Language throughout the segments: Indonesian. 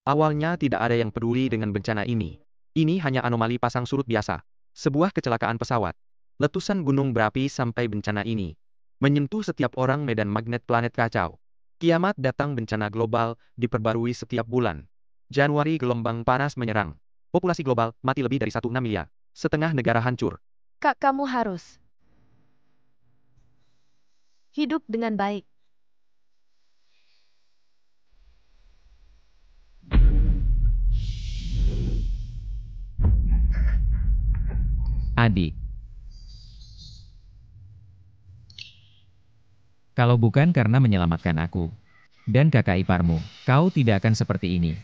Awalnya tidak ada yang peduli dengan bencana ini. Ini hanya anomali pasang surut biasa. Sebuah kecelakaan pesawat. Letusan gunung berapi sampai bencana ini. Menyentuh setiap orang medan magnet planet kacau. Kiamat datang bencana global, diperbarui setiap bulan. Januari gelombang panas menyerang. Populasi global mati lebih dari 1,6 miliar. Setengah negara hancur. Kak, kamu harus hidup dengan baik. Adik. Kalau bukan karena menyelamatkan aku dan kakak iparmu, kau tidak akan seperti ini.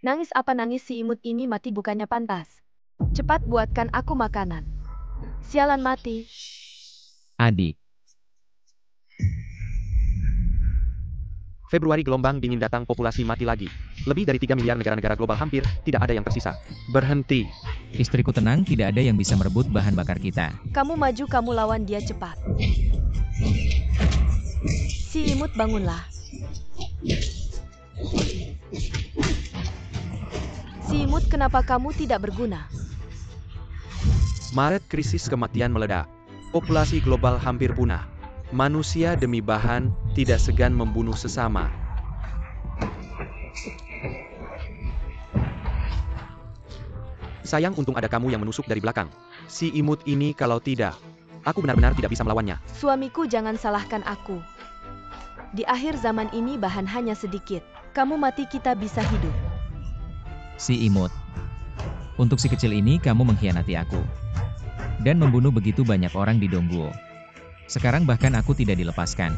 Nangis apa nangis, si imut ini mati bukannya pantas. Cepat buatkan aku makanan. Sialan mati. Adik. Februari gelombang dingin datang, populasi mati lagi. Lebih dari 3 miliar negara-negara global hampir tidak ada yang tersisa. Berhenti. Istriku tenang, tidak ada yang bisa merebut bahan bakar kita. Kamu maju, kamu lawan dia cepat. Si imut bangunlah. Si imut, kenapa kamu tidak berguna? Maret krisis kematian meledak. Populasi global hampir punah. Manusia demi bahan tidak segan membunuh sesama. Sayang, untung ada kamu yang menusuk dari belakang. Si imut ini kalau tidak, aku benar-benar tidak bisa melawannya. Suamiku, jangan salahkan aku. Di akhir zaman ini bahan hanya sedikit. Kamu mati, kita bisa hidup. Si imut. Untuk si kecil ini kamu mengkhianati aku. Dan membunuh begitu banyak orang di Dongguo. Sekarang bahkan aku tidak dilepaskan.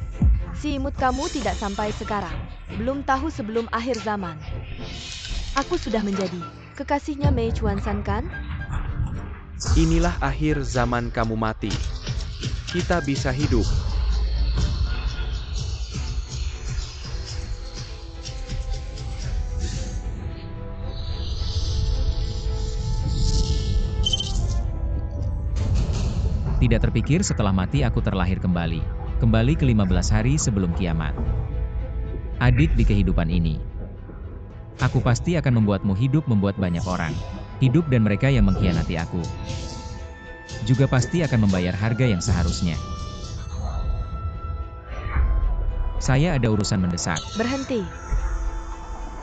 Si imut, kamu tidak sampai sekarang. Belum tahu sebelum akhir zaman. Aku sudah menjadi kekasihnya Mei Chuansan, kan? Inilah akhir zaman, kamu mati. Kita bisa hidup. Tidak terpikir setelah mati aku terlahir kembali. Kembali ke 15 hari sebelum kiamat. Adik, di kehidupan ini, aku pasti akan membuatmu hidup, membuat banyak orang hidup, dan mereka yang mengkhianati aku juga pasti akan membayar harga yang seharusnya. Saya ada urusan mendesak. Berhenti.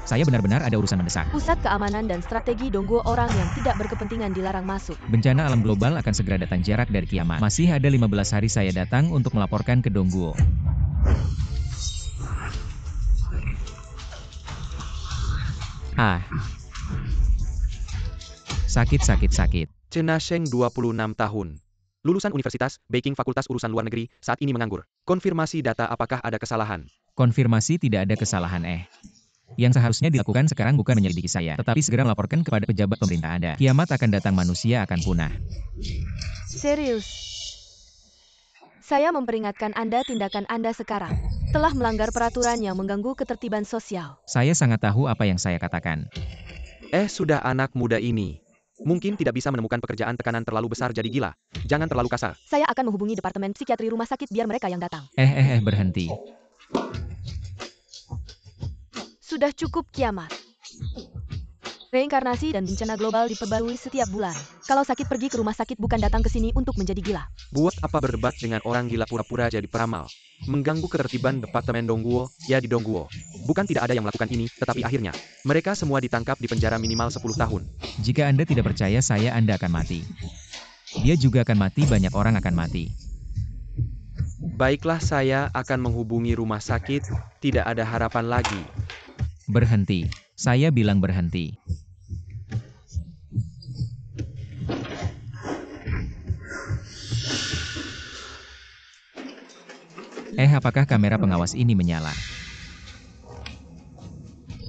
Saya benar-benar ada urusan mendesak. Pusat Keamanan dan Strategi Dongguo, orang yang tidak berkepentingan dilarang masuk. Bencana alam global akan segera datang, jarak dari kiamat. Masih ada 15 hari saya datang untuk melaporkan ke Dongguo. Sakit. Chena Sheng, 26 tahun. Lulusan Universitas Beijing, Fakultas Urusan Luar Negeri, saat ini menganggur. Konfirmasi data, apakah ada kesalahan? Konfirmasi tidak ada kesalahan. Yang seharusnya dilakukan sekarang bukan menyelidiki saya, tetapi segera melaporkan kepada pejabat pemerintah Anda. Kiamat akan datang, manusia akan punah. Serius. Saya memperingatkan Anda, tindakan Anda sekarang telah melanggar peraturan yang mengganggu ketertiban sosial. Saya sangat tahu apa yang saya katakan. Sudah, anak muda ini mungkin tidak bisa menemukan pekerjaan, tekanan terlalu besar jadi gila. Jangan terlalu kasar. Saya akan menghubungi departemen psikiatri rumah sakit biar mereka yang datang. Berhenti. Sudah cukup, kiamat. Reinkarnasi dan bencana global diperbarui setiap bulan. Kalau sakit, pergi ke rumah sakit, bukan datang ke sini untuk menjadi gila. Buat apa berdebat dengan orang gila, pura-pura jadi peramal? Mengganggu ketertiban Departemen Dongguo, ya di Dongguo. Bukan tidak ada yang melakukan ini, tetapi akhirnya mereka semua ditangkap di penjara minimal 10 tahun. Jika Anda tidak percaya saya, Anda akan mati. Dia juga akan mati, banyak orang akan mati. Baiklah, saya akan menghubungi rumah sakit, tidak ada harapan lagi. Berhenti. Saya bilang berhenti. Apakah kamera pengawas ini menyala?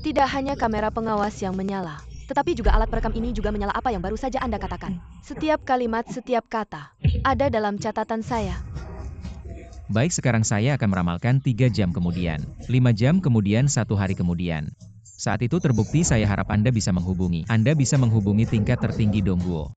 Tidak hanya kamera pengawas yang menyala, tetapi juga alat perekam ini juga menyala. Apa yang baru saja Anda katakan? Setiap kalimat, setiap kata ada dalam catatan saya. Baik, sekarang saya akan meramalkan 3 jam kemudian, 5 jam kemudian, 1 hari kemudian. Saat itu terbukti, saya harap Anda bisa menghubungi. Anda bisa menghubungi tingkat tertinggi Dongguo.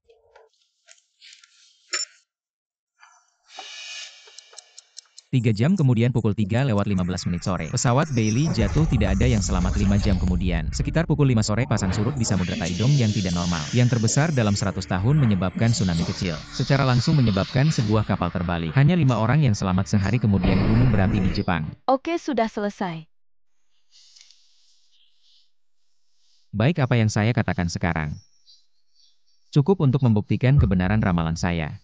3 jam kemudian pukul 3:15 sore. Pesawat Bailey jatuh, tidak ada yang selamat. 5 jam kemudian, sekitar pukul 5 sore, pasang surut di Samudra Taedong yang tidak normal, yang terbesar dalam 100 tahun, menyebabkan tsunami kecil. Secara langsung menyebabkan sebuah kapal terbalik. Hanya 5 orang yang selamat. Sehari kemudian gunung berapi di Jepang. Oke, sudah selesai. Baik, apa yang saya katakan sekarang cukup untuk membuktikan kebenaran ramalan saya.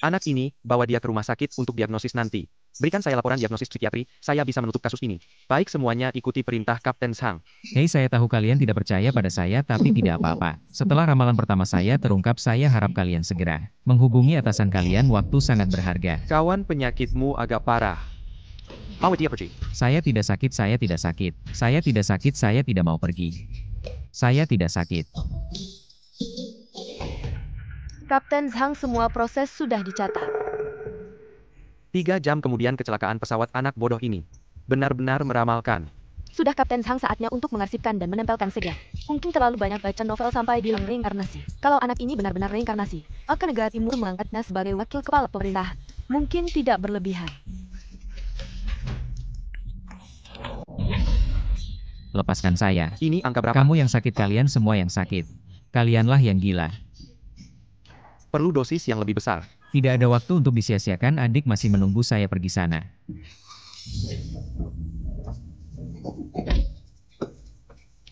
Anak ini, bawa dia ke rumah sakit untuk diagnosis nanti. Berikan saya laporan diagnosis psikiatri, saya bisa menutup kasus ini. Baik, semuanya ikuti perintah Kapten Zhang. Hei, saya tahu kalian tidak percaya pada saya, tapi tidak apa-apa. Setelah ramalan pertama saya terungkap, saya harap kalian segera menghubungi atasan kalian, waktu sangat berharga. Kawan, penyakitmu agak parah. Bawa dia pergi. Saya tidak sakit, saya tidak sakit. Saya tidak sakit, saya tidak mau pergi. Saya tidak sakit. Kapten Zhang, semua proses sudah dicatat. 3 jam kemudian kecelakaan pesawat anak bodoh ini. Benar-benar meramalkan. Sudah, Kapten Zhang, saatnya untuk mengarsipkan dan menempelkan segel. Mungkin terlalu banyak baca novel sampai bilang reinkarnasi. Kalau anak ini benar-benar reinkarnasi, maka negara timur mengangkatnya sebagai wakil kepala pemerintah. Mungkin tidak berlebihan. Lepaskan saya. Ini angka berapa? Kamu yang sakit, kalian semua yang sakit. Kalianlah yang gila. Perlu dosis yang lebih besar. Tidak ada waktu untuk disia-siakan, adik masih menunggu saya pergi sana.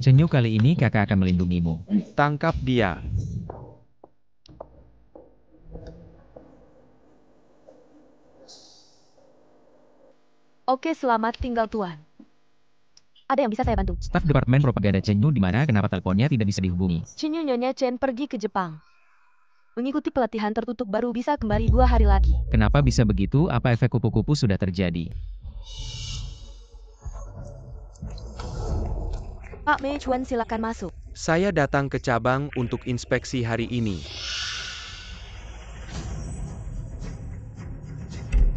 Cenyu, kali ini kakak akan melindungimu. Tangkap dia. Oke, selamat tinggal Tuan. Ada yang bisa saya bantu? Staf Departemen Propaganda Cenyu di mana? Kenapa teleponnya tidak bisa dihubungi? Cenyu Nyonya Chen pergi ke Jepang. Mengikuti pelatihan tertutup, baru bisa kembali 2 hari lagi. Kenapa bisa begitu? Apa efek kupu-kupu sudah terjadi? Pak Mei Chuan, silakan masuk. Saya datang ke cabang untuk inspeksi hari ini.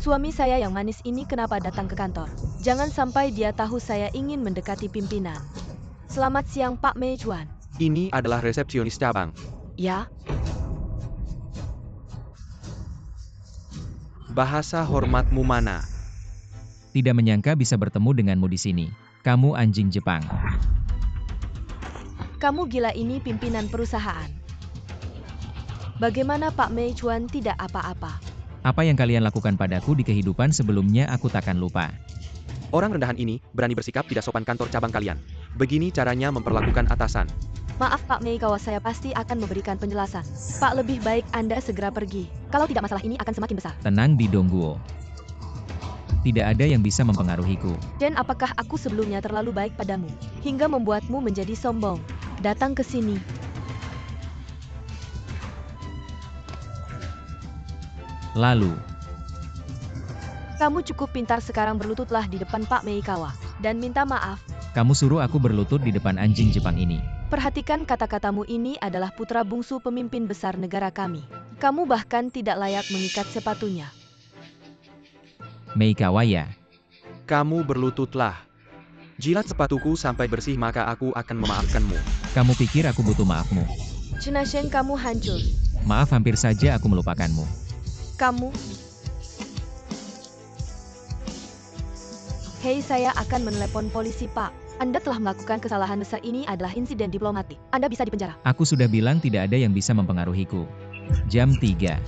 Suami saya yang manis ini kenapa datang ke kantor? Jangan sampai dia tahu saya ingin mendekati pimpinan. Selamat siang, Pak Mei Chuan. Ini adalah resepsionis cabang. Ya, Bahasa hormatmu mana? Tidak menyangka bisa bertemu denganmu di sini. Kamu anjing Jepang. kamu gila, ini pimpinan perusahaan. Bagaimana Pak Mei Chuan tidak apa-apa? Apa yang kalian lakukan padaku di kehidupan sebelumnya aku takkan lupa. Orang rendahan ini berani bersikap tidak sopan kantor cabang kalian. Begini caranya memperlakukan atasan. Maaf Pak Mei Kawa, saya pasti akan memberikan penjelasan. Pak, lebih baik Anda segera pergi. Kalau tidak, masalah ini akan semakin besar. Tenang di Dongguo. Tidak ada yang bisa mempengaruhiku. Dan apakah aku sebelumnya terlalu baik padamu, hingga membuatmu menjadi sombong? Datang ke sini. Lalu, Kamu cukup pintar, sekarang berlututlah di depan Pak Mei Kawa. Dan minta maaf. kamu suruh aku berlutut di depan anjing Jepang ini. Perhatikan kata-katamu, ini adalah putra bungsu pemimpin besar negara kami. Kamu bahkan tidak layak mengikat sepatunya. Meikawa ya. Kamu berlututlah. Jilat sepatuku sampai bersih, maka aku akan memaafkanmu. Kamu pikir aku butuh maafmu? Chinasheng, kamu hancur. Maaf, hampir saja aku melupakanmu. Kamu... Hei, saya akan menelepon polisi, Pak. Anda telah melakukan kesalahan besar, ini adalah insiden diplomatik. Anda bisa dipenjara. Aku sudah bilang tidak ada yang bisa mempengaruhiku. Jam 3.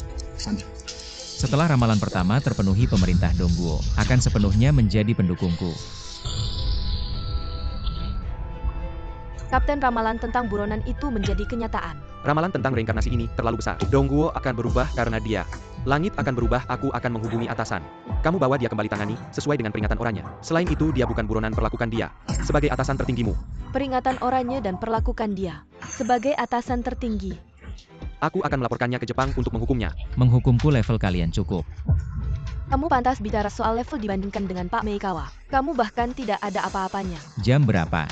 Setelah ramalan pertama terpenuhi, pemerintah Dongguo akan sepenuhnya menjadi pendukungku. Kapten, ramalan tentang buronan itu menjadi kenyataan. Ramalan tentang reinkarnasi ini terlalu besar. Dongguo akan berubah karena dia. Langit akan berubah, aku akan menghubungi atasan. Kamu bawa dia kembali, tangani, sesuai dengan peringatan oranye. Selain itu, dia bukan buronan, perlakukan dia sebagai atasan tertinggimu. Peringatan oranye dan perlakukan dia sebagai atasan tertinggi. Aku akan melaporkannya ke Jepang untuk menghukumnya. Menghukumku level kalian cukup. Kamu pantas bicara soal level dibandingkan dengan Pak Meikawa. Kamu bahkan tidak ada apa-apanya. Jam berapa?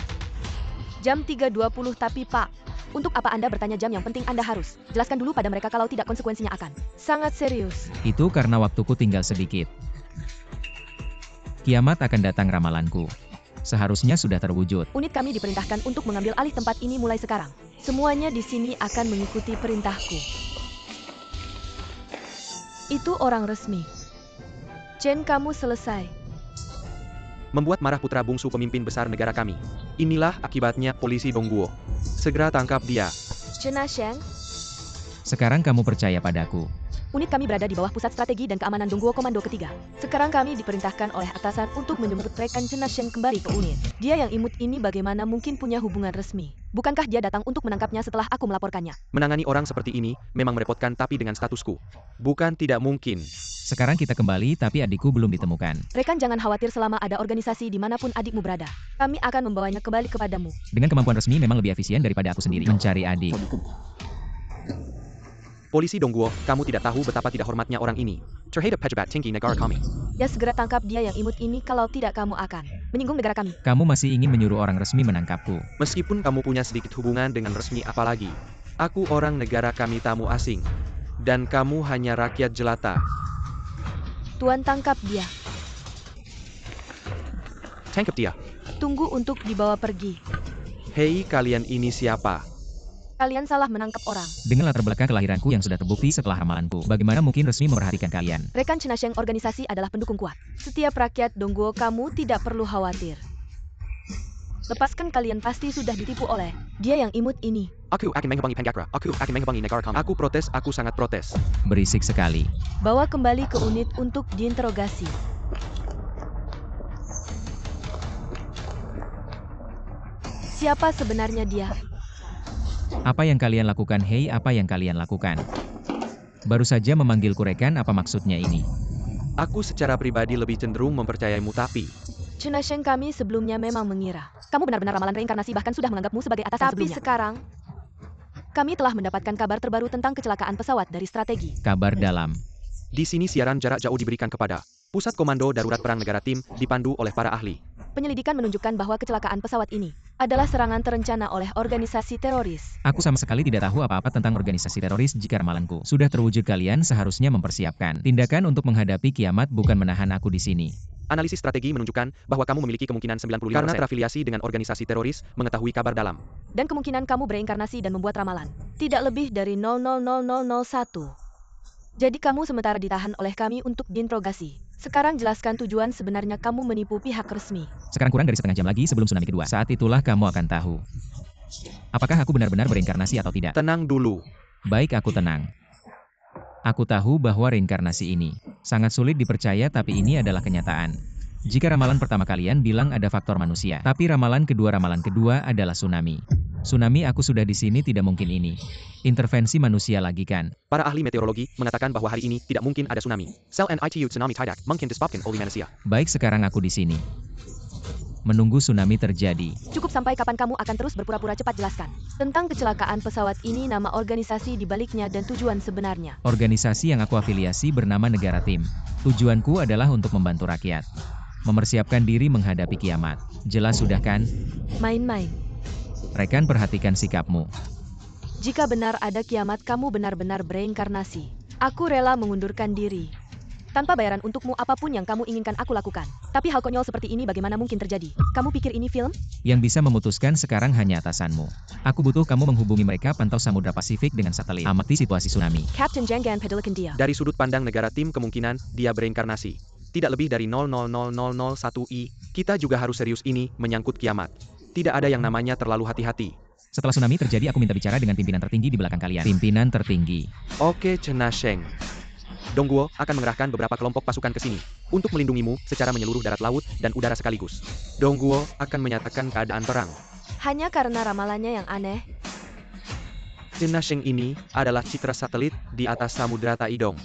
Jam 3.20, tapi Pak, untuk apa Anda bertanya jam? Yang penting Anda harus jelaskan dulu pada mereka, kalau tidak konsekuensinya akan sangat serius. Itu karena waktuku tinggal sedikit. Kiamat akan datang, ramalanku seharusnya sudah terwujud. Unit kami diperintahkan untuk mengambil alih tempat ini mulai sekarang. Semuanya di sini akan mengikuti perintahku. Itu orang resmi. Chen, kamu selesai. Membuat marah putra bungsu pemimpin besar negara kami. Inilah akibatnya polisi Dongguo. Segera tangkap dia. Chen Sheng, Sekarang kamu percaya padaku. unit kami berada di bawah Pusat Strategi dan Keamanan Dongguo Komando ketiga. Sekarang kami diperintahkan oleh atasan untuk menjemput rekan Chen Sheng kembali ke unit. Dia yang imut ini bagaimana mungkin punya hubungan resmi? Bukankah dia datang untuk menangkapnya setelah aku melaporkannya? Menangani orang seperti ini memang merepotkan, tapi dengan statusku, bukan tidak mungkin. Sekarang kita kembali tapi adikku belum ditemukan. Rekan, jangan khawatir, selama ada organisasi dimanapun adikmu berada. Kami akan membawanya kembali kepadamu. Dengan kemampuan resmi memang lebih efisien daripada aku sendiri mencari adik. Polisi Dongguo, kamu tidak tahu betapa tidak hormatnya orang ini terhadap pejabat tinggi negara kami. Ya, segera tangkap dia yang imut ini, kalau tidak kamu akan menyinggung negara kami. Kamu masih ingin menyuruh orang resmi menangkapku. Meskipun kamu punya sedikit hubungan dengan resmi, apalagi aku orang negara kami tamu asing. Dan kamu hanya rakyat jelata. Tuan, tangkap dia. Tangkap dia. Tunggu untuk dibawa pergi. Hei, kalian ini siapa? Kalian salah menangkap orang. Dengan latar belakang kelahiranku yang sudah terbukti setelah ramalanku, bagaimana mungkin resmi memperhatikan kalian? Rekan Chen Sheng organisasi adalah pendukung kuat. Setiap rakyat Dongguo, kamu tidak perlu khawatir. Lepaskan, kalian pasti sudah ditipu oleh dia yang imut ini. Aku akan menghabangi Panggakra. Aku akan menghabangi negara kami. Aku protes, aku sangat protes. Berisik sekali. Bawa kembali ke unit untuk diinterogasi. Siapa sebenarnya dia? Apa yang kalian lakukan? Hei, apa yang kalian lakukan? Baru saja memanggilku rekan, apa maksudnya ini? Aku secara pribadi lebih cenderung mempercayaimu, tapi Chen Sheng, kami sebelumnya memang mengira kamu benar-benar ramalan reinkarnasi, bahkan sudah menganggapmu sebagai atasan sebelumnya. Tapi sekarang, kami telah mendapatkan kabar terbaru tentang kecelakaan pesawat dari strategi. Kabar dalam. di sini siaran jarak jauh diberikan kepada Pusat Komando Darurat Perang Negara Tim, dipandu oleh para ahli. Penyelidikan menunjukkan bahwa kecelakaan pesawat ini adalah serangan terencana oleh organisasi teroris. Aku sama sekali tidak tahu apa-apa tentang organisasi teroris. Jika ramalanku sudah terwujud, kalian seharusnya mempersiapkan tindakan untuk menghadapi kiamat, bukan menahan aku di sini. Analisis strategi menunjukkan bahwa kamu memiliki kemungkinan 95% karena terafiliasi dengan organisasi teroris, mengetahui kabar dalam. Dan kemungkinan kamu bereinkarnasi dan membuat ramalan tidak lebih dari 0,00001. Jadi kamu sementara ditahan oleh kami untuk diinterogasi. Sekarang jelaskan tujuan sebenarnya kamu menipu pihak resmi. Sekarang kurang dari setengah jam lagi sebelum tsunami kedua. Saat itulah kamu akan tahu apakah aku benar-benar bereinkarnasi atau tidak. Tenang dulu. Baik, aku tenang. Aku tahu bahwa reinkarnasi ini sangat sulit dipercaya, tapi ini adalah kenyataan. Jika ramalan pertama kalian bilang ada faktor manusia, tapi ramalan kedua adalah tsunami. Tsunami, aku sudah di sini, tidak mungkin ini intervensi manusia lagi kan? Para ahli meteorologi mengatakan bahwa hari ini tidak mungkin ada tsunami. Sel and itu tsunami tidak mungkin disebabkan oleh manusia. Baik, sekarang aku di sini menunggu tsunami terjadi. Cukup, sampai kapan kamu akan terus berpura-pura? Cepat jelaskan tentang kecelakaan pesawat ini, nama organisasi di baliknya, dan tujuan sebenarnya. Organisasi yang aku afiliasi bernama Negara Tim. Tujuanku adalah untuk membantu rakyat mempersiapkan diri menghadapi kiamat. Jelas sudah kan? Main-main. Rekan, perhatikan sikapmu. Jika benar ada kiamat, kamu benar-benar bereinkarnasi. Aku rela mengundurkan diri tanpa bayaran untukmu, apapun yang kamu inginkan aku lakukan. Tapi hal konyol seperti ini bagaimana mungkin terjadi? Kamu pikir ini film? Yang bisa memutuskan sekarang hanya atasanmu. Aku butuh kamu menghubungi mereka, pantau Samudra Pasifik dengan satelit, amati situasi tsunami. Captain Jangan pedalikan dia. Dari sudut pandang Negara Tim, kemungkinan dia bereinkarnasi tidak lebih dari 0,00001 i. Kita juga harus serius, ini menyangkut kiamat. Tidak ada yang namanya terlalu hati-hati. Setelah tsunami terjadi, aku minta bicara dengan pimpinan tertinggi di belakang kalian. Pimpinan tertinggi. Oke, Chen Sheng. Dongguo akan mengerahkan beberapa kelompok pasukan ke sini untuk melindungimu secara menyeluruh darat, laut, dan udara sekaligus. Dongguo akan menyatakan keadaan perang. Hanya karena ramalannya yang aneh. Chen Sheng ini adalah citra satelit di atas Samudra Taidong.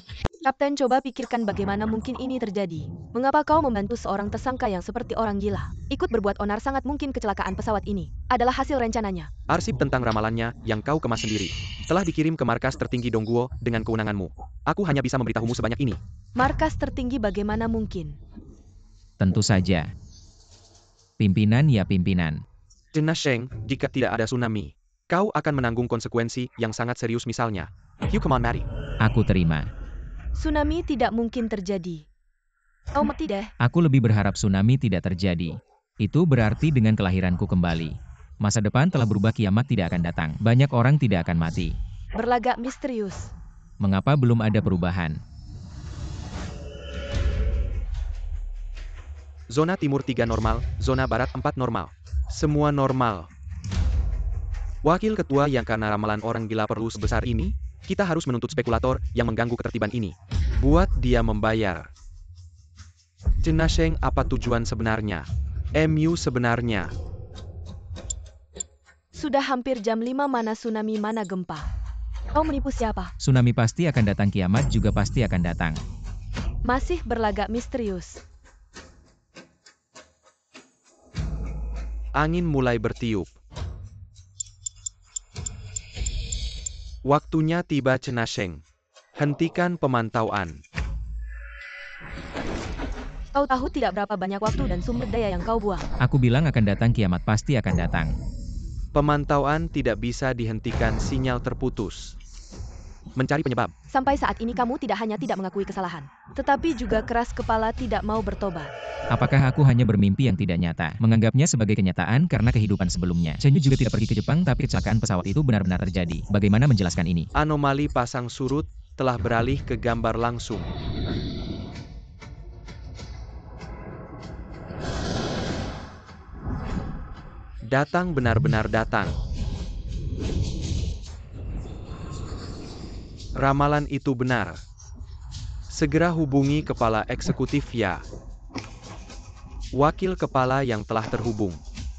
Kapten, coba pikirkan bagaimana mungkin ini terjadi. Mengapa kau membantu seorang tersangka yang seperti orang gila? Ikut berbuat onar, sangat mungkin kecelakaan pesawat ini adalah hasil rencananya. Arsip tentang ramalannya yang kau kemas sendiri telah dikirim ke markas tertinggi Dongguo dengan kewenanganmu. Aku hanya bisa memberitahumu sebanyak ini. Markas tertinggi bagaimana mungkin? Tentu saja. Pimpinan, ya pimpinan. Chen Sheng, jika tidak ada tsunami, kau akan menanggung konsekuensi yang sangat serius, misalnya. You come on, Matty. Aku terima. Tsunami tidak mungkin terjadi. Kau mati deh. Aku lebih berharap tsunami tidak terjadi. Itu berarti dengan kelahiranku kembali, masa depan telah berubah, kiamat tidak akan datang. Banyak orang tidak akan mati. Berlagak misterius. Mengapa belum ada perubahan? Zona timur 3 normal, zona barat 4 normal. Semua normal. Wakil ketua yang karena ramalan orang gila perlu sebesar ini, kita harus menuntut spekulator yang mengganggu ketertiban ini. Buat dia membayar. Cenasheng, apa tujuan sebenarnya? MU sebenarnya. Sudah hampir jam 5, mana tsunami mana gempa. Kau menipu siapa? Tsunami pasti akan datang, kiamat juga pasti akan datang. Masih berlagak misterius. Angin mulai bertiup. Waktunya tiba, Cenasheng. Hentikan pemantauan. Kau tahu tidak berapa banyak waktu dan sumber daya yang kau buang. Aku bilang akan datang, kiamat pasti akan datang. Pemantauan tidak bisa dihentikan, sinyal terputus. Mencari penyebab. Sampai saat ini kamu tidak hanya tidak mengakui kesalahan, tetapi juga keras kepala tidak mau bertobat. Apakah aku hanya bermimpi yang tidak nyata? Menganggapnya sebagai kenyataan karena kehidupan sebelumnya. Chenyu juga tidak pergi ke Jepang, tapi kecelakaan pesawat itu benar-benar terjadi. Bagaimana menjelaskan ini? Anomali pasang surut telah beralih ke gambar langsung. Datang, benar-benar datang. Ramalan itu benar. Segera hubungi kepala eksekutif ya. Wakil kepala yang telah terhubung.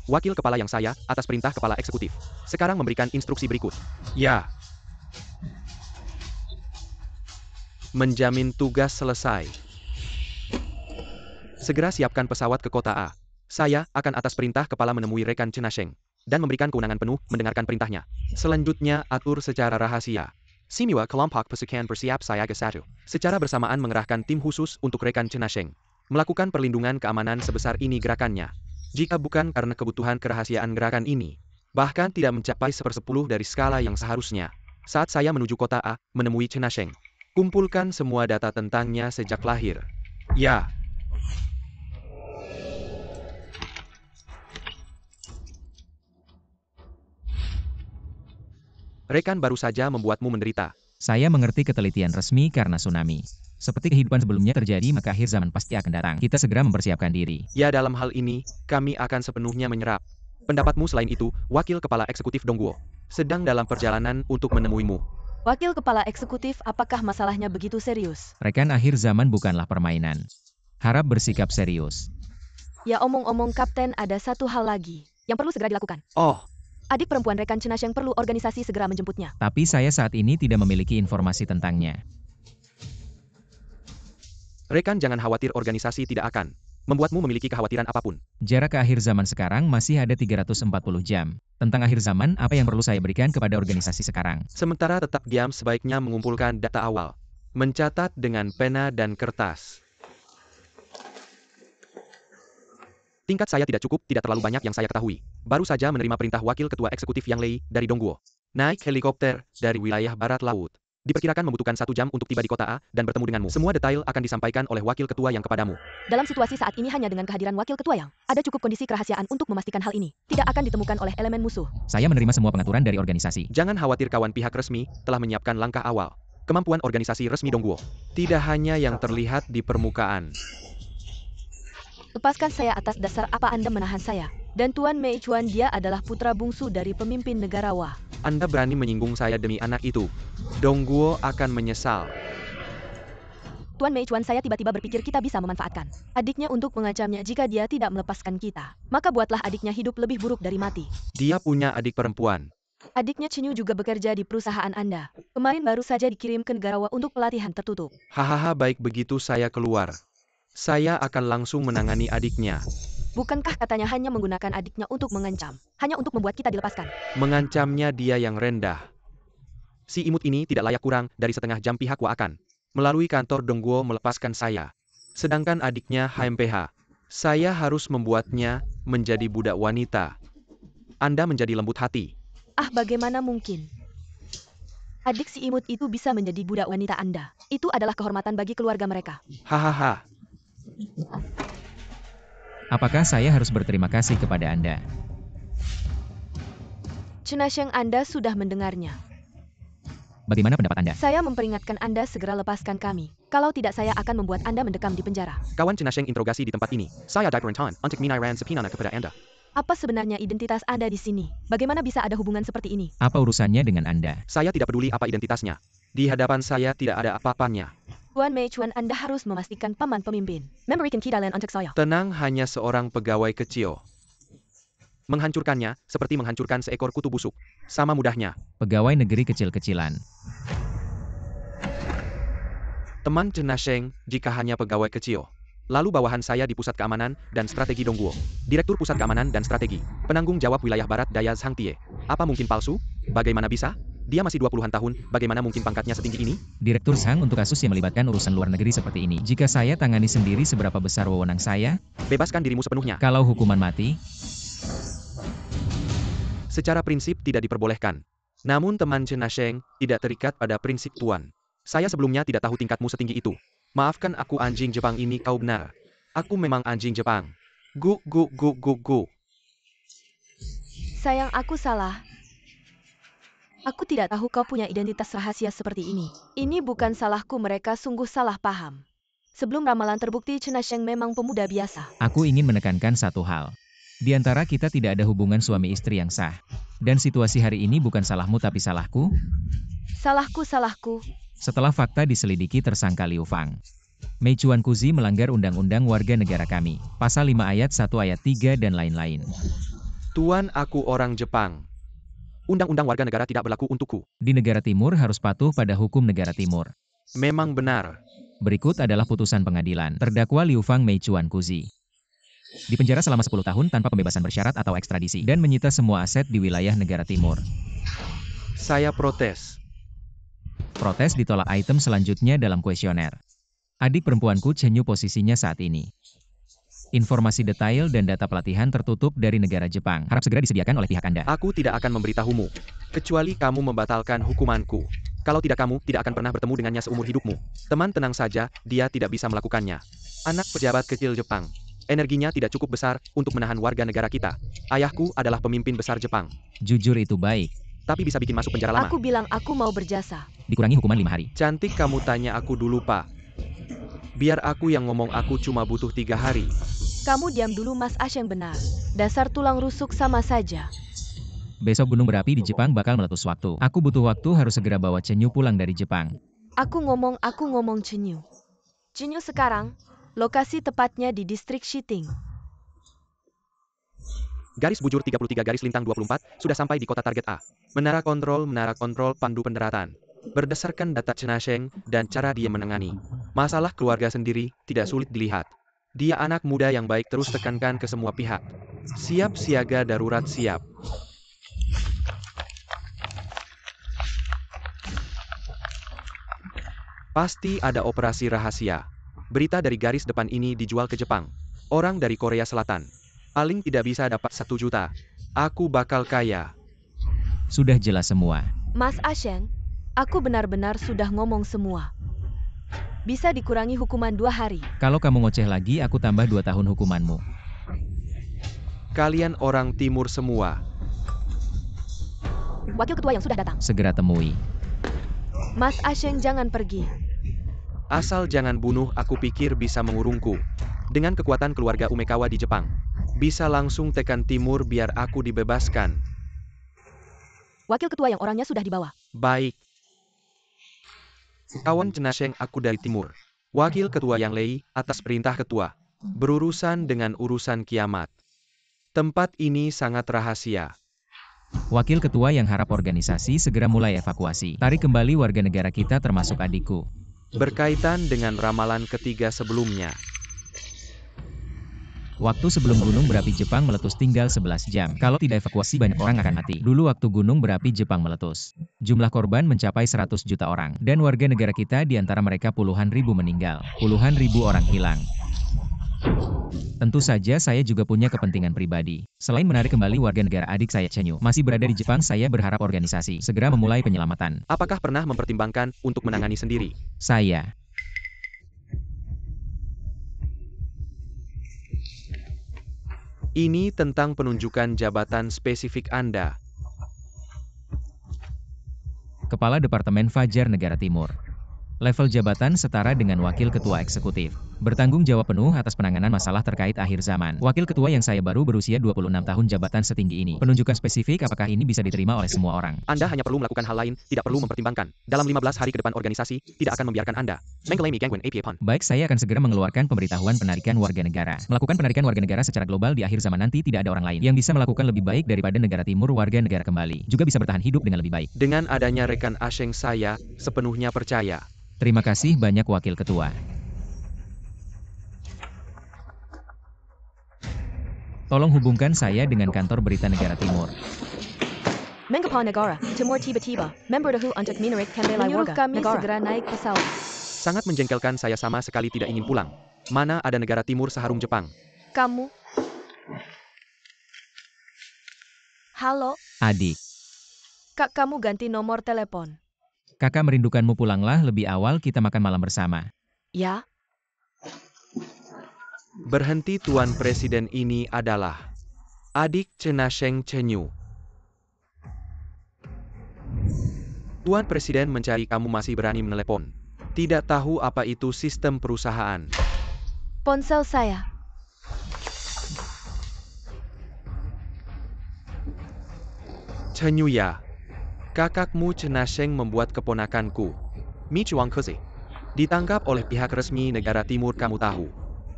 Wakil kepala yang saya, atas perintah kepala eksekutif, sekarang memberikan instruksi berikut. Ya. Menjamin tugas selesai. Segera siapkan pesawat ke kota A. Saya akan atas perintah kepala menemui rekan Cenasheng dan memberikan kewenangan penuh mendengarkan perintahnya. Selanjutnya atur secara rahasia. Simiwa kelompok pasukan bersiap siaga 1. Secara bersamaan mengerahkan tim khusus untuk rekan Cenasheng. Melakukan perlindungan keamanan sebesar ini gerakannya. Jika bukan karena kebutuhan kerahasiaan gerakan ini, bahkan tidak mencapai 1/10 dari skala yang seharusnya. Saat saya menuju kota A, menemui Cenasheng. Kumpulkan semua data tentangnya sejak lahir. Ya. Rekan baru saja membuatmu menderita. Saya mengerti ketelitian resmi karena tsunami. Seperti kehidupan sebelumnya terjadi, maka akhir zaman pasti akan datang. Kita segera mempersiapkan diri. Ya, dalam hal ini, kami akan sepenuhnya menyerap. Pendapatmu selain itu, Wakil Kepala Eksekutif Dongguo sedang dalam perjalanan untuk menemuimu. Wakil kepala eksekutif, apakah masalahnya begitu serius? Rekan, akhir zaman bukanlah permainan. Harap bersikap serius. Ya, omong-omong Kapten, ada satu hal lagi yang perlu segera dilakukan. Oh, Adik perempuan rekan Cenasheng perlu organisasi segera menjemputnya. Tapi saya saat ini tidak memiliki informasi tentangnya. rekan jangan khawatir, organisasi tidak akan membuatmu memiliki kekhawatiran apapun. Jarak ke akhir zaman sekarang masih ada 340 jam. Tentang akhir zaman, apa yang perlu saya berikan kepada organisasi sekarang? Sementara tetap diam, sebaiknya mengumpulkan data awal. Mencatat dengan pena dan kertas. Tingkat saya tidak cukup, tidak terlalu banyak yang saya ketahui. Baru saja menerima perintah Wakil Ketua Eksekutif Yang Lei dari Dongguo. Naik helikopter dari wilayah barat laut. Diperkirakan membutuhkan 1 jam untuk tiba di kota A dan bertemu denganmu. Semua detail akan disampaikan oleh Wakil Ketua Yang kepadamu. Dalam situasi saat ini hanya dengan kehadiran Wakil Ketua Yang, ada cukup kondisi kerahasiaan untuk memastikan hal ini tidak akan ditemukan oleh elemen musuh. Saya menerima semua pengaturan dari organisasi. Jangan khawatir, kawan, pihak resmi telah menyiapkan langkah awal. Kemampuan organisasi resmi Dongguo tidak hanya yang terlihat di permukaan. Lepaskan saya atas dasar apa Anda menahan saya? Dan Tuan Mei Chuan, dia adalah putra bungsu dari pemimpin negara Wah. Anda berani menyinggung saya demi anak itu. Dongguo akan menyesal. Tuan Mei Chuan, saya tiba-tiba berpikir kita bisa memanfaatkan adiknya untuk mengancamnya jika dia tidak melepaskan kita. Maka buatlah adiknya hidup lebih buruk dari mati. Dia punya adik perempuan. Adiknya Chenyu juga bekerja di perusahaan Anda. Kemarin baru saja dikirim ke negara Wah untuk pelatihan tertutup. Hahaha, baik, begitu saya keluar. Saya akan langsung menangani adiknya. Bukankah katanya hanya menggunakan adiknya untuk mengancam? Hanya untuk membuat kita dilepaskan. Mengancamnya dia yang rendah. Si imut ini tidak layak kurang dari setengah jam pihak Wah akan melalui kantor Dongguo melepaskan saya. Sedangkan adiknya HMPH. Saya harus membuatnya menjadi budak wanita. Anda menjadi lembut hati. Ah, bagaimana mungkin? Adik si imut itu bisa menjadi budak wanita Anda. Itu adalah kehormatan bagi keluarga mereka. Hahaha. Apakah saya harus berterima kasih kepada Anda? Cenasheng, Anda sudah mendengarnya. Bagaimana pendapat Anda? Saya memperingatkan Anda segera lepaskan kami. Kalau tidak saya akan membuat Anda mendekam di penjara. Kawan Cenasheng interogasi di tempat ini. Saya Dagrantan untuk menaikan subpoena kepada Anda. Apa sebenarnya identitas Anda di sini? Bagaimana bisa ada hubungan seperti ini? Apa urusannya dengan Anda? Saya tidak peduli apa identitasnya. Di hadapan saya tidak ada apa-apanya. Tuan Mei Chuan, Anda harus memastikan paman pemimpin. Memberikan keadilan untuk saya. Tenang, hanya seorang pegawai kecil. Menghancurkannya, seperti menghancurkan seekor kutu busuk. Sama mudahnya. Pegawai negeri kecil-kecilan. Teman Cenasheng, jika hanya pegawai kecil. Lalu bawahan saya di Pusat Keamanan dan Strategi Dongguo. Direktur Pusat Keamanan dan Strategi. Penanggung jawab wilayah Barat Daya Zhangtie. Apa mungkin palsu? Bagaimana bisa? Dia masih 20-an tahun, bagaimana mungkin pangkatnya setinggi ini? Direktur Zhang untuk kasus yang melibatkan urusan luar negeri seperti ini. Jika saya tangani sendiri seberapa besar wewenang saya? Bebaskan dirimu sepenuhnya. Kalau hukuman mati? Secara prinsip tidak diperbolehkan. Namun teman Cenasheng tidak terikat pada prinsip Tuan. Saya sebelumnya tidak tahu tingkatmu setinggi itu. Maafkan aku anjing Jepang ini, kau benar. Aku memang anjing Jepang. Gu. Sayang, aku salah. Aku tidak tahu kau punya identitas rahasia seperti ini. Ini bukan salahku, mereka sungguh salah paham. Sebelum ramalan terbukti, Cenasheng memang pemuda biasa. Aku ingin menekankan satu hal. Di antara kita tidak ada hubungan suami istri yang sah. Dan situasi hari ini bukan salahmu tapi salahku. Salahku. Setelah fakta diselidiki tersangka Liu Fang. Mei Chuan Kuzi melanggar undang-undang warga negara kami. Pasal 5 ayat 1 ayat 3 dan lain-lain. Tuan, aku orang Jepang. Undang-undang warga negara tidak berlaku untukku. Di negara timur harus patuh pada hukum negara timur. Memang benar. Berikut adalah putusan pengadilan. Terdakwa Liu Fang Mei Chuan Kuzi dipenjara selama 10 tahun tanpa pembebasan bersyarat atau ekstradisi dan menyita semua aset di wilayah negara timur. Saya protes. Protes ditolak. Item selanjutnya dalam kuesioner. Adik perempuanku Chen Yu posisinya saat ini. Informasi detail dan data pelatihan tertutup dari negara Jepang. Harap segera disediakan oleh pihak Anda. Aku tidak akan memberitahumu. Kecuali kamu membatalkan hukumanku. Kalau tidak, kamu tidak akan pernah bertemu dengannya seumur hidupmu. Teman, tenang saja, dia tidak bisa melakukannya. Anak pejabat kecil Jepang. Energinya tidak cukup besar untuk menahan warga negara kita. Ayahku adalah pemimpin besar Jepang. Jujur itu baik. Tapi bisa bikin masuk penjara lama. Aku bilang aku mau berjasa. Dikurangi hukuman 5 hari. Cantik, kamu tanya aku dulu, Pak. Biar aku yang ngomong, aku cuma butuh 3 hari. Kamu diam dulu, Mas Ash, yang benar. Dasar tulang rusuk sama saja. Besok gunung berapi di Jepang bakal meletus waktu. Aku butuh waktu, harus segera bawa Chen Yu pulang dari Jepang. Aku ngomong Chen Yu sekarang. Lokasi tepatnya di distrik Shiting. Garis bujur 33 garis lintang 24, sudah sampai di kota target A. Menara kontrol, pandu pendaratan. Berdasarkan data Cenasheng dan cara dia menangani masalah keluarga sendiri, tidak sulit dilihat. Dia anak muda yang baik, terus tekankan ke semua pihak. Siap siaga darurat siap. Pasti ada operasi rahasia. Berita dari garis depan ini dijual ke Jepang. Orang dari Korea Selatan. Paling tidak bisa dapat 1 juta. Aku bakal kaya. Sudah jelas semua. Mas Asheng, aku benar-benar sudah ngomong semua. Bisa dikurangi hukuman 2 hari. Kalau kamu ngoceh lagi, aku tambah 2 tahun hukumanmu. Kalian orang timur semua. Wakil ketua yang sudah datang. Segera temui. Mas Asheng, jangan pergi. Asal jangan bunuh, aku pikir bisa mengurungku. Dengan kekuatan keluarga Umekawa di Jepang. Bisa langsung tekan timur biar aku dibebaskan. Wakil ketua yang orangnya sudah dibawa. Baik. Kawan Cenasheng, aku dari timur. Wakil ketua yang Lei, atas perintah ketua. Berurusan dengan urusan kiamat. Tempat ini sangat rahasia. Wakil ketua yang harap organisasi segera mulai evakuasi. Tarik kembali warga negara kita termasuk adikku. Berkaitan dengan ramalan ketiga sebelumnya. Waktu sebelum gunung berapi Jepang meletus tinggal 11 jam. Kalau tidak evakuasi banyak orang akan mati. Dulu waktu gunung berapi Jepang meletus, jumlah korban mencapai 100 juta orang. Dan warga negara kita di antara mereka puluhan ribu meninggal. Puluhan ribu orang hilang. Tentu saja saya juga punya kepentingan pribadi. Selain menarik kembali warga negara adik saya Chen Yu masih berada di Jepang, saya berharap organisasi segera memulai penyelamatan. Apakah pernah mempertimbangkan untuk menangani sendiri? Saya. Ini tentang penunjukan jabatan spesifik Anda. Kepala Departemen Fajar Negara Timur. Level jabatan setara dengan Wakil Ketua Eksekutif. Bertanggung jawab penuh atas penanganan masalah terkait akhir zaman. Wakil Ketua yang saya baru berusia 26 tahun jabatan setinggi ini. Penunjukan spesifik apakah ini bisa diterima oleh semua orang? Anda hanya perlu melakukan hal lain, tidak perlu mempertimbangkan. Dalam 15 hari ke depan organisasi, tidak akan membiarkan Anda mengklaimi gangguan APA PON. Baik, saya akan segera mengeluarkan pemberitahuan penarikan warga negara. Melakukan penarikan warga negara secara global di akhir zaman nanti tidak ada orang lain yang bisa melakukan lebih baik daripada negara timur warga negara kembali. Juga bisa bertahan hidup dengan lebih baik. Dengan adanya rekan Asheng saya sepenuhnya percaya. Terima kasih banyak Wakil Ketua. Tolong hubungkan saya dengan kantor berita negara timur. Mengapa negara Timur tiba-tiba memberitahu untuk menarik kembali Menyuruh warga kami negara segera naik pesawat. Sangat menjengkelkan, saya sama sekali tidak ingin pulang. Mana ada negara timur seharum Jepang. Kamu? Halo, Adik, Kak, kamu ganti nomor telepon. kakak merindukanmu, pulanglah lebih awal, kita makan malam bersama. Ya, Berhenti, Tuan Presiden, ini adalah adik Cenasheng Chenyu. Tuan Presiden mencari kamu, masih berani menelepon. Tidak tahu apa itu sistem perusahaan. ponsel saya. Chenyu ya. Kakakmu Cenasheng membuat keponakanku, Mi Chuang Keze, ditangkap oleh pihak resmi negara timur, kamu tahu.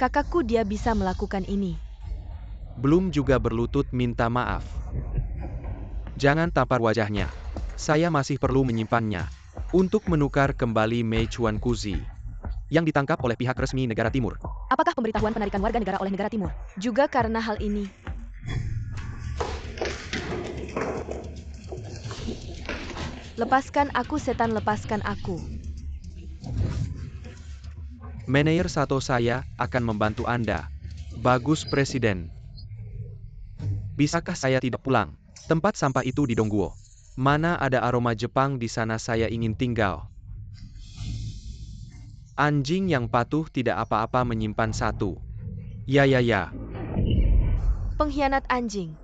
Kakakku, dia bisa melakukan ini. Belum juga berlutut minta maaf. Jangan tampar wajahnya. Saya masih perlu menyimpannya untuk menukar kembali Mei Chuan Kuzi yang ditangkap oleh pihak resmi negara timur. Apakah pemberitahuan penarikan warga negara oleh negara timur? Juga karena hal ini. Lepaskan aku, setan, lepaskan aku. Manajer Sato, saya akan membantu Anda. Bagus, Presiden. Bisakah saya tidak pulang? Tempat sampah itu di Dongguo. Mana ada aroma Jepang di sana, saya ingin tinggal. Anjing yang patuh tidak apa-apa menyimpan satu. Ya. Pengkhianat anjing.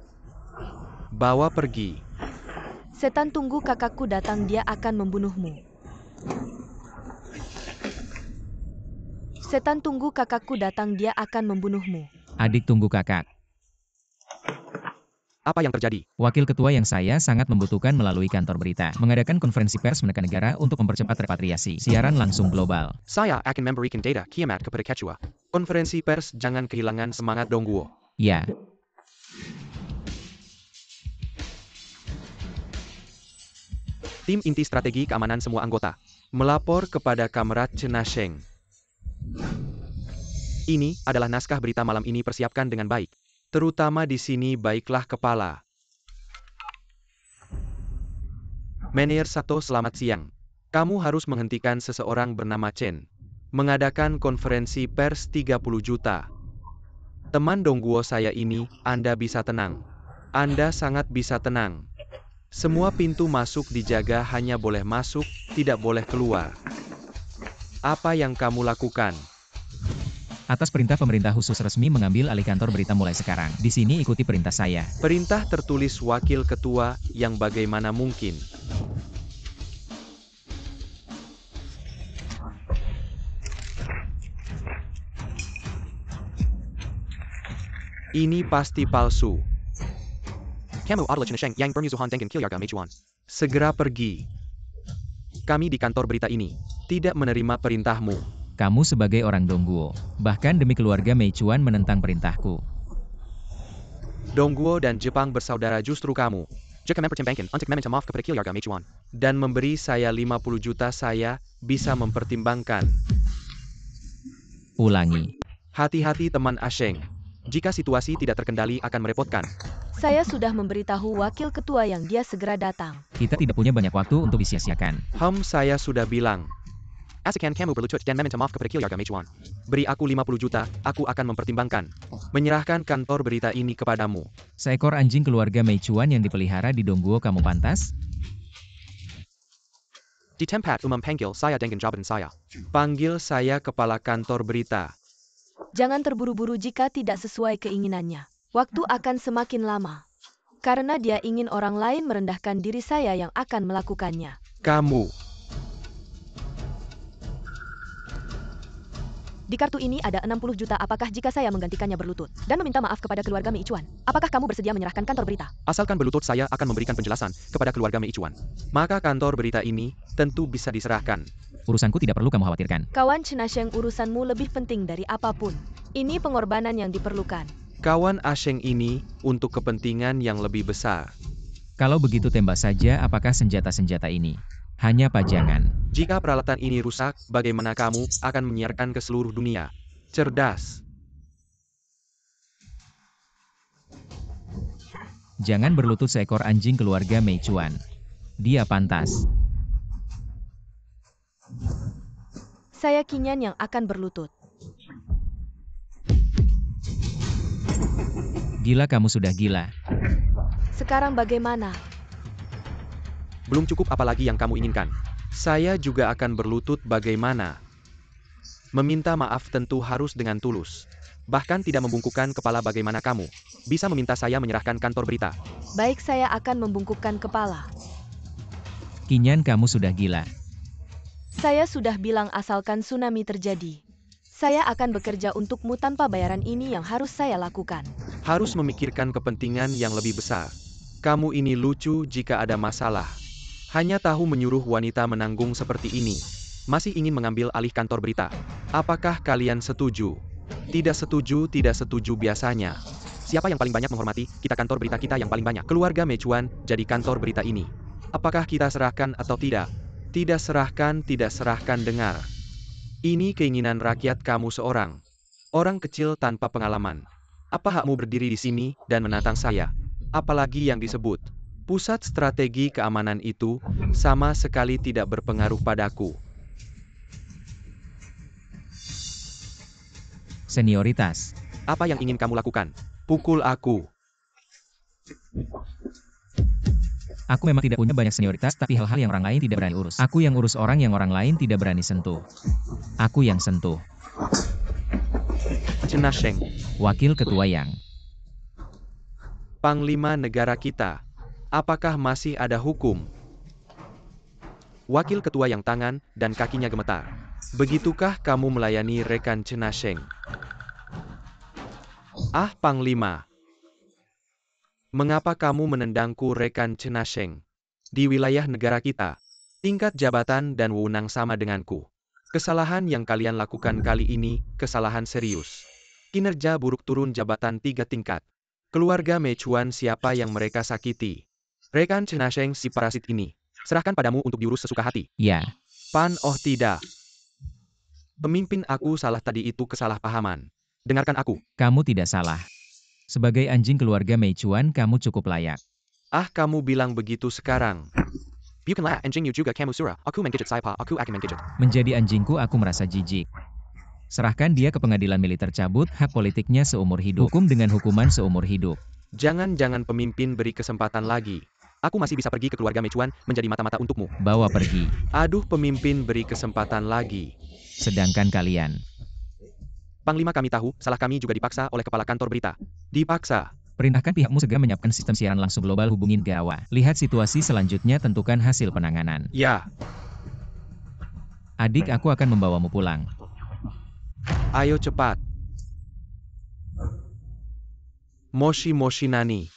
Bawa pergi. Setan, tunggu, kakakku datang, dia akan membunuhmu. Setan, tunggu, kakakku datang, dia akan membunuhmu. Adik, tunggu kakak. Apa yang terjadi? Wakil Ketua yang saya sangat membutuhkan melalui kantor berita. Mengadakan konferensi pers menekan negara untuk mempercepat repatriasi. Siaran langsung global. Saya akan memberikan data kiamat kepada Ketua. Konferensi pers, jangan kehilangan semangat Dongguo. Ya. Tim inti strategi keamanan semua anggota melapor kepada Kamrat Cenasheng. Ini adalah naskah berita malam ini, persiapkan dengan baik. Terutama di sini, baiklah kepala. Manajer Sato, selamat siang. Kamu harus menghentikan seseorang bernama Chen mengadakan konferensi pers 30 juta. Teman Dongguo saya ini, Anda bisa tenang. Anda sangat bisa tenang. Semua pintu masuk dijaga, hanya boleh masuk, tidak boleh keluar. Apa yang kamu lakukan? Atas perintah pemerintah khusus resmi mengambil alih kantor berita mulai sekarang. Di sini ikuti perintah saya. Perintah tertulis Wakil Ketua, yang bagaimana mungkin? Ini pasti palsu. Kamu adalah Cenasheng yang bermusuhan dengan keluarga Mei Chuan. Segera pergi. Kami di kantor berita ini tidak menerima perintahmu. Kamu sebagai orang Dongguo, bahkan demi keluarga Mei Chuan menentang perintahku. Dongguo dan Jepang bersaudara, justru kamu. Jika mempertimbangkan untuk meminta maaf kepada keluarga Mei Chuan dan memberi saya 50 juta, saya bisa mempertimbangkan. Ulangi. Hati-hati teman Asheng. Jika situasi tidak terkendali akan merepotkan. Saya sudah memberitahu wakil ketua yang dia segera datang. Kita tidak punya banyak waktu untuk disia-siakan. Saya sudah bilang. Asalkan kamu berlutut dan meminta maaf kepada keluarga Mei Chuan. Beri aku 50 juta, aku akan mempertimbangkan. Menyerahkan kantor berita ini kepadamu. Seekor anjing keluarga Mei Chuan yang dipelihara di Dongguo, kamu pantas? Di tempat umum panggil saya dengan jabatan saya. Panggil saya kepala kantor berita. Jangan terburu-buru jika tidak sesuai keinginannya. Waktu akan semakin lama. Karena dia ingin orang lain merendahkan diri, saya yang akan melakukannya. Kamu. Di kartu ini ada 60 juta. Apakah jika saya menggantikannya berlutut dan meminta maaf kepada keluarga Mei Chuan, apakah kamu bersedia menyerahkan kantor berita? Asalkan berlutut, saya akan memberikan penjelasan kepada keluarga Mei Chuan. Maka kantor berita ini tentu bisa diserahkan. Urusanku tidak perlu kamu khawatirkan. Kawan Chen Asheng, urusanmu lebih penting dari apapun. Ini pengorbanan yang diperlukan. Kawan Asheng ini untuk kepentingan yang lebih besar. Kalau begitu tembak saja. Apakah senjata-senjata ini hanya pajangan? Jika peralatan ini rusak, bagaimana kamu akan menyiarkan ke seluruh dunia? Cerdas. Jangan berlutut seekor anjing keluarga Mei Chuan. Dia pantas. Saya Qinyan yang akan berlutut. Gila, kamu sudah gila. Sekarang bagaimana? Belum cukup, apalagi yang kamu inginkan? Saya juga akan berlutut. Bagaimana? Meminta maaf tentu harus dengan tulus. Bahkan tidak membungkukkan kepala. Bagaimana kamu bisa meminta saya menyerahkan kantor berita? Baik, saya akan membungkukkan kepala. Qinyan, kamu sudah gila. Saya sudah bilang asalkan tsunami terjadi. Saya akan bekerja untukmu tanpa bayaran. Ini yang harus saya lakukan. Harus memikirkan kepentingan yang lebih besar. Kamu ini lucu jika ada masalah. Hanya tahu menyuruh wanita menanggung seperti ini. Masih ingin mengambil alih kantor berita. Apakah kalian setuju? Tidak setuju, tidak setuju biasanya. Siapa yang paling banyak menghormati? Kita, kantor berita kita yang paling banyak. Keluarga Mei Chuan jadi kantor berita ini. Apakah kita serahkan atau tidak? Tidak serahkan, tidak serahkan. Dengar. Ini keinginan rakyat kamu seorang. Orang kecil tanpa pengalaman. Apa hakmu berdiri di sini dan menantang saya? Apalagi yang disebut pusat strategi keamanan itu sama sekali tidak berpengaruh padaku. Senioritas. Apa yang ingin kamu lakukan? Pukul aku. Aku memang tidak punya banyak senioritas, tapi hal-hal yang orang lain tidak berani urus. Aku yang urus orang yang orang lain tidak berani sentuh. Aku yang sentuh. Chen Asheng, Wakil Ketua Yang. Panglima negara kita. Apakah masih ada hukum? Wakil Ketua Yang tangan dan kakinya gemetar. Begitukah kamu melayani rekan Chen Asheng? Ah, Panglima. Mengapa kamu menendangku, rekan Chen Asheng? Di wilayah negara kita, tingkat jabatan dan wewenang sama denganku. Kesalahan yang kalian lakukan kali ini, kesalahan serius. Kinerja buruk, turun jabatan 3 tingkat. Keluarga Mei Chuan, siapa yang mereka sakiti? Rekan Chen Asheng, si parasit ini. Serahkan padamu untuk diurus sesuka hati. Ya. Pan, oh tidak. Pemimpin aku salah tadi, itu kesalahpahaman. Dengarkan aku. Kamu tidak salah. Sebagai anjing keluarga Mei Chuan, kamu cukup layak. Ah, kamu bilang begitu sekarang. Bukanlah anjing juga kamu surah. Aku menggigit saipa, aku akan menggigit. Menjadi anjingku, aku merasa jijik. Serahkan dia ke pengadilan militer, cabut hak politiknya seumur hidup. Hukum dengan hukuman seumur hidup. Jangan pemimpin beri kesempatan lagi. Aku masih bisa pergi ke keluarga Mei Chuan, menjadi mata-mata untukmu. Bawa pergi. Aduh, pemimpin beri kesempatan lagi. Sedangkan kalian. Panglima, kami tahu, salah kami juga dipaksa oleh kepala kantor berita. Dipaksa. Perintahkan pihakmu segera menyiapkan sistem siaran langsung global, hubungin Gawa. Lihat situasi selanjutnya, tentukan hasil penanganan. Ya. Adik, aku akan membawamu pulang. Ayo cepat. Moshi Nani.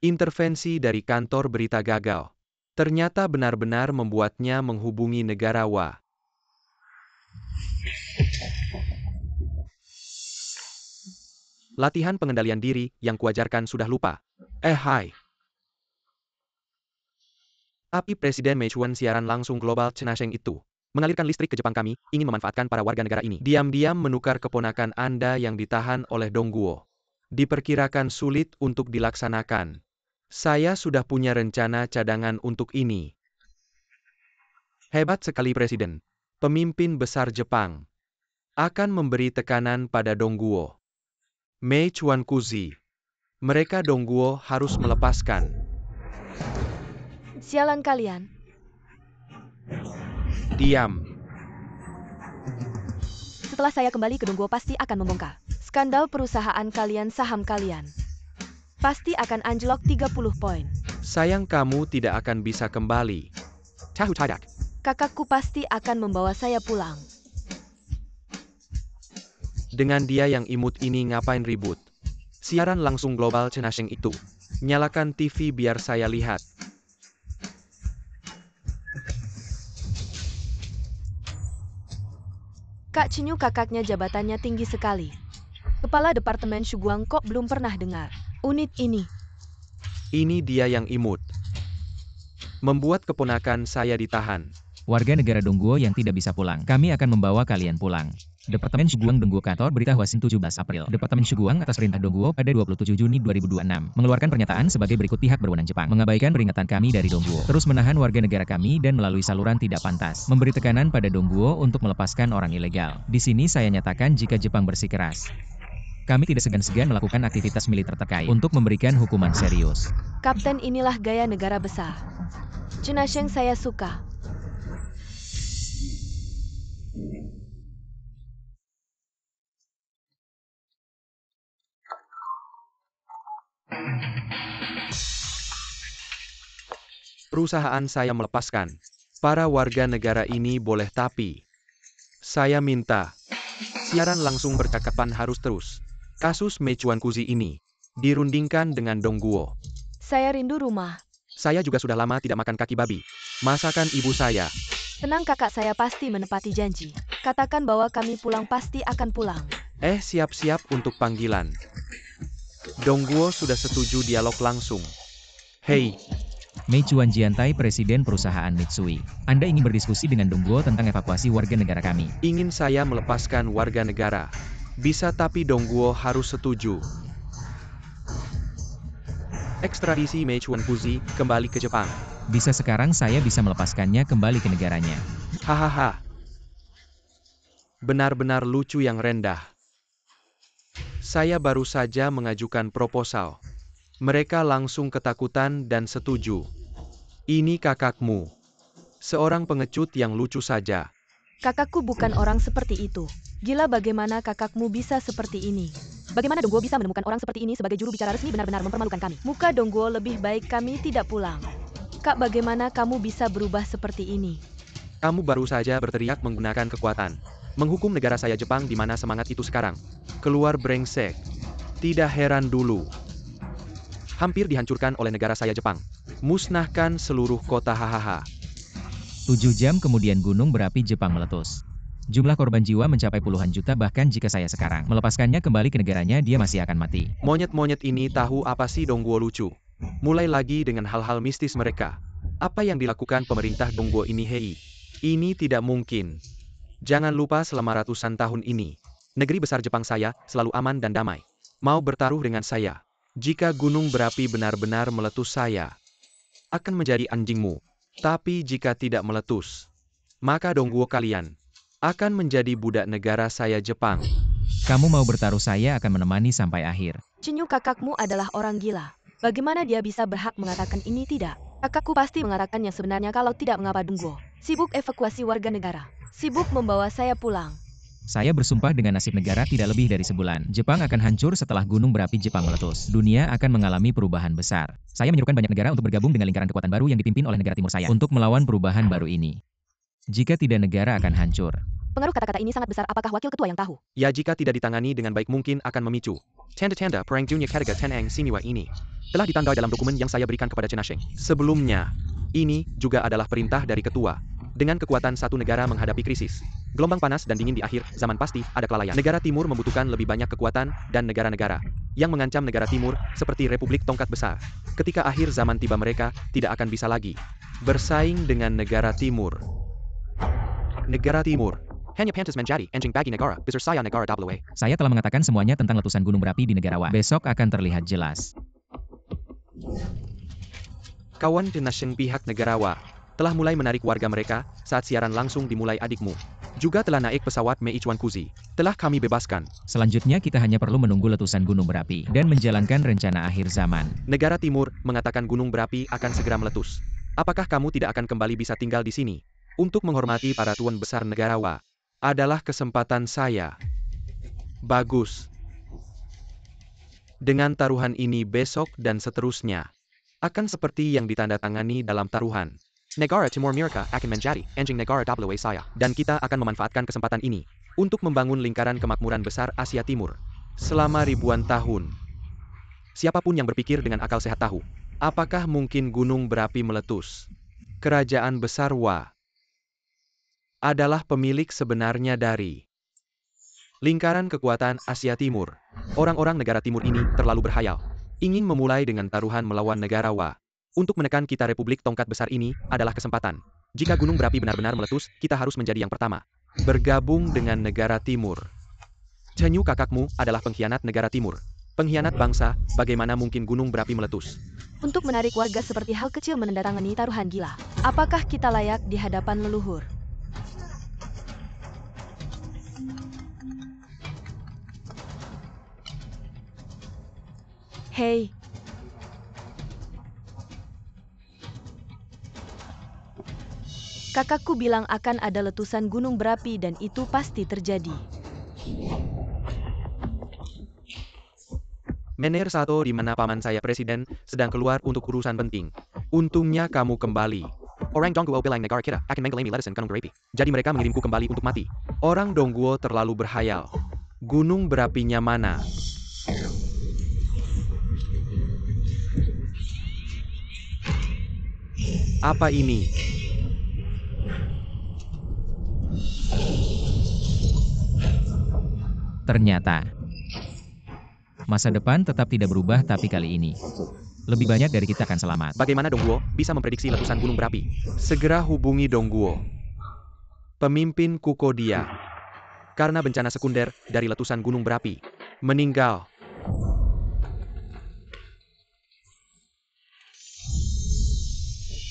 Intervensi dari kantor berita gagal. Ternyata benar-benar membuatnya menghubungi negara Wa. Latihan pengendalian diri yang kuajarkan sudah lupa. Hai. Tapi Presiden Mei Chuan siaran langsung global Chen Asheng itu mengalirkan listrik ke Jepang. Kami ingin memanfaatkan para warga negara ini. Diam-diam menukar keponakan Anda yang ditahan oleh Dongguo. Diperkirakan sulit untuk dilaksanakan. Saya sudah punya rencana cadangan untuk ini. Hebat sekali Presiden. Pemimpin besar Jepang akan memberi tekanan pada Dongguo. Mei Chuan Kuzi. Mereka Dongguo harus melepaskan. Sialan kalian. Diam. Setelah saya kembali ke Dongguo, pasti akan membongkar skandal perusahaan kalian, saham kalian pasti akan anjlok 30 poin. Sayang kamu tidak akan bisa kembali. Tahu tidak? Kakakku pasti akan membawa saya pulang. Dengan dia yang imut ini ngapain ribut? Siaran langsung global cenasheng itu. Nyalakan TV biar saya lihat. Kak Cinyu kakaknya jabatannya tinggi sekali. Kepala Departemen Shuguang kok belum pernah dengar unit ini. Ini dia yang imut. Membuat keponakan saya ditahan. Warga negara Dongguo yang tidak bisa pulang, kami akan membawa kalian pulang. Departemen Shuguang Dongguo Kantor Berita Hwasin 17 April. Departemen Shuguang atas perintah Dongguo pada 27 Juni 2026 mengeluarkan pernyataan sebagai berikut: pihak berwenang Jepang mengabaikan peringatan kami dari Dongguo, terus menahan warga negara kami dan melalui saluran tidak pantas, memberi tekanan pada Dongguo untuk melepaskan orang ilegal. Di sini saya nyatakan jika Jepang bersikeras, kami tidak segan-segan melakukan aktivitas militer terkait untuk memberikan hukuman serius. Kapten, inilah gaya negara besar. Cenasheng saya suka. Perusahaan saya melepaskan. Para warga negara ini boleh, tapi saya minta siaran langsung percakapan harus terus. Kasus Mechuan Kuzi ini dirundingkan dengan Dongguo. Saya rindu rumah. Saya juga sudah lama tidak makan kaki babi. Masakan ibu saya. Tenang kakak, saya pasti menepati janji. Katakan bahwa kami pulang, pasti akan pulang. Siap-siap untuk panggilan. Dongguo sudah setuju dialog langsung. Hei, Mechuan Jiantai, Presiden Perusahaan Mitsui. Anda ingin berdiskusi dengan Dongguo tentang evakuasi warga negara kami. ingin saya melepaskan warga negara. Bisa, tapi Dongguo harus setuju. Ekstradisi Mechuan Kuzi kembali ke Jepang. Bisa sekarang saya bisa melepaskannya kembali ke negaranya. Hahaha. Benar-benar lucu yang rendah. Saya baru saja mengajukan proposal. Mereka langsung ketakutan dan setuju. Ini kakakmu. Seorang pengecut yang lucu saja. Kakakku bukan orang seperti itu. Gila, bagaimana kakakmu bisa seperti ini? Bagaimana Dongguo bisa menemukan orang seperti ini sebagai juru bicara resmi? Benar-benar mempermalukan kami. Muka Dongguo, lebih baik kami tidak pulang. Kak, bagaimana kamu bisa berubah seperti ini? Kamu baru saja berteriak menggunakan kekuatan. Menghukum negara saya Jepang, di mana semangat itu sekarang? Keluar brengsek. Tidak heran dulu. Hampir dihancurkan oleh negara saya Jepang. Musnahkan seluruh kota, hahaha. 7 jam kemudian gunung berapi Jepang meletus. Jumlah korban jiwa mencapai puluhan juta, bahkan jika saya sekarang melepaskannya kembali ke negaranya, dia masih akan mati. Monyet-monyet ini tahu apa sih Dongguo lucu? Mulai lagi dengan hal-hal mistis mereka. Apa yang dilakukan pemerintah Dongguo ini? Hei, ini tidak mungkin. Jangan lupa selama ratusan tahun ini, negeri besar Jepang saya selalu aman dan damai. Mau bertaruh dengan saya? Jika gunung berapi benar-benar meletus, saya akan menjadi anjingmu. Tapi jika tidak meletus, maka Dongguo kalian akan menjadi budak negara saya Jepang. Kamu mau bertaruh, saya akan menemani sampai akhir. Cinyu, kakakmu adalah orang gila. Bagaimana dia bisa berhak mengatakan ini? Tidak. Kakakku pasti mengatakan yang sebenarnya. Kalau tidak, mengapa Dongguo sibuk evakuasi warga negara? Sibuk membawa saya pulang. Saya bersumpah dengan nasib negara tidak lebih dari sebulan. Jepang akan hancur setelah gunung berapi Jepang meletus. Dunia akan mengalami perubahan besar. Saya menyerukan banyak negara untuk bergabung dengan lingkaran kekuatan baru yang dipimpin oleh negara timur saya untuk melawan perubahan baru ini. Jika tidak, negara akan hancur. Pengaruh kata-kata ini sangat besar. Apakah wakil ketua yang tahu? Ya, jika tidak ditangani dengan baik mungkin akan memicu tanda-tanda perang dunia ketiga Teneng Siniwa ini. Telah ditandai dalam dokumen yang saya berikan kepada Cenasheng. Sebelumnya, ini juga adalah perintah dari ketua. Dengan kekuatan satu negara menghadapi krisis, gelombang panas dan dingin di akhir zaman, pasti ada kelalaian. Negara timur membutuhkan lebih banyak kekuatan dan negara-negara yang mengancam negara timur seperti Republik Tongkat Besar. Ketika akhir zaman tiba, mereka tidak akan bisa lagi bersaing dengan negara timur. Negara timur hanya pantas menjadi anjing bagi negara besar saya, negara WA. Saya telah mengatakan semuanya tentang letusan gunung berapi di negara Wa. Besok akan terlihat jelas. Kawan Cenasheng, pihak negara Wa telah mulai menarik warga mereka saat siaran langsung dimulai. Adikmu juga telah naik pesawat Mechuan Kuzi. Telah kami bebaskan. Selanjutnya kita hanya perlu menunggu letusan gunung berapi dan menjalankan rencana akhir zaman. Negara timur mengatakan gunung berapi akan segera meletus. Apakah kamu tidak akan kembali bisa tinggal di sini? Untuk menghormati para tuan besar negara Wa adalah kesempatan saya. Bagus. Dengan taruhan ini besok dan seterusnya, akan seperti yang ditandatangani dalam taruhan. Negara Timur mereka akan menjadi anjing negara WA saya. Dan kita akan memanfaatkan kesempatan ini untuk membangun lingkaran kemakmuran besar Asia Timur selama ribuan tahun. Siapapun yang berpikir dengan akal sehat tahu, apakah mungkin gunung berapi meletus? Kerajaan besar Wa adalah pemilik sebenarnya dari lingkaran kekuatan Asia Timur. Orang-orang negara timur ini terlalu berhayal, ingin memulai dengan taruhan melawan negara Wa. Untuk menekan kita Republik Tongkat Besar ini adalah kesempatan. Jika gunung berapi benar-benar meletus, kita harus menjadi yang pertama. Bergabung dengan negara timur. Cenyu kakakmu adalah pengkhianat negara timur. Pengkhianat bangsa, bagaimana mungkin gunung berapi meletus? Untuk menarik warga seperti hal kecil menandatangani taruhan gila. Apakah kita layak di hadapan leluhur? Hei. Kakakku bilang akan ada letusan gunung berapi dan itu pasti terjadi. Mener Sato di mana paman saya presiden sedang keluar untuk urusan penting. Untungnya kamu kembali. Orang Dongguo bilang negara kita akan mengalami letusan gunung berapi. Jadi mereka mengirimku kembali untuk mati. Orang Dongguo terlalu berhayal. Gunung berapinya mana? Apa ini? Ternyata, masa depan tetap tidak berubah tapi kali ini, lebih banyak dari kita akan selamat. Bagaimana Dongguo bisa memprediksi letusan gunung berapi? Segera hubungi Dongguo. Pemimpin Kuko dia. Karena bencana sekunder dari letusan gunung berapi. Meninggal.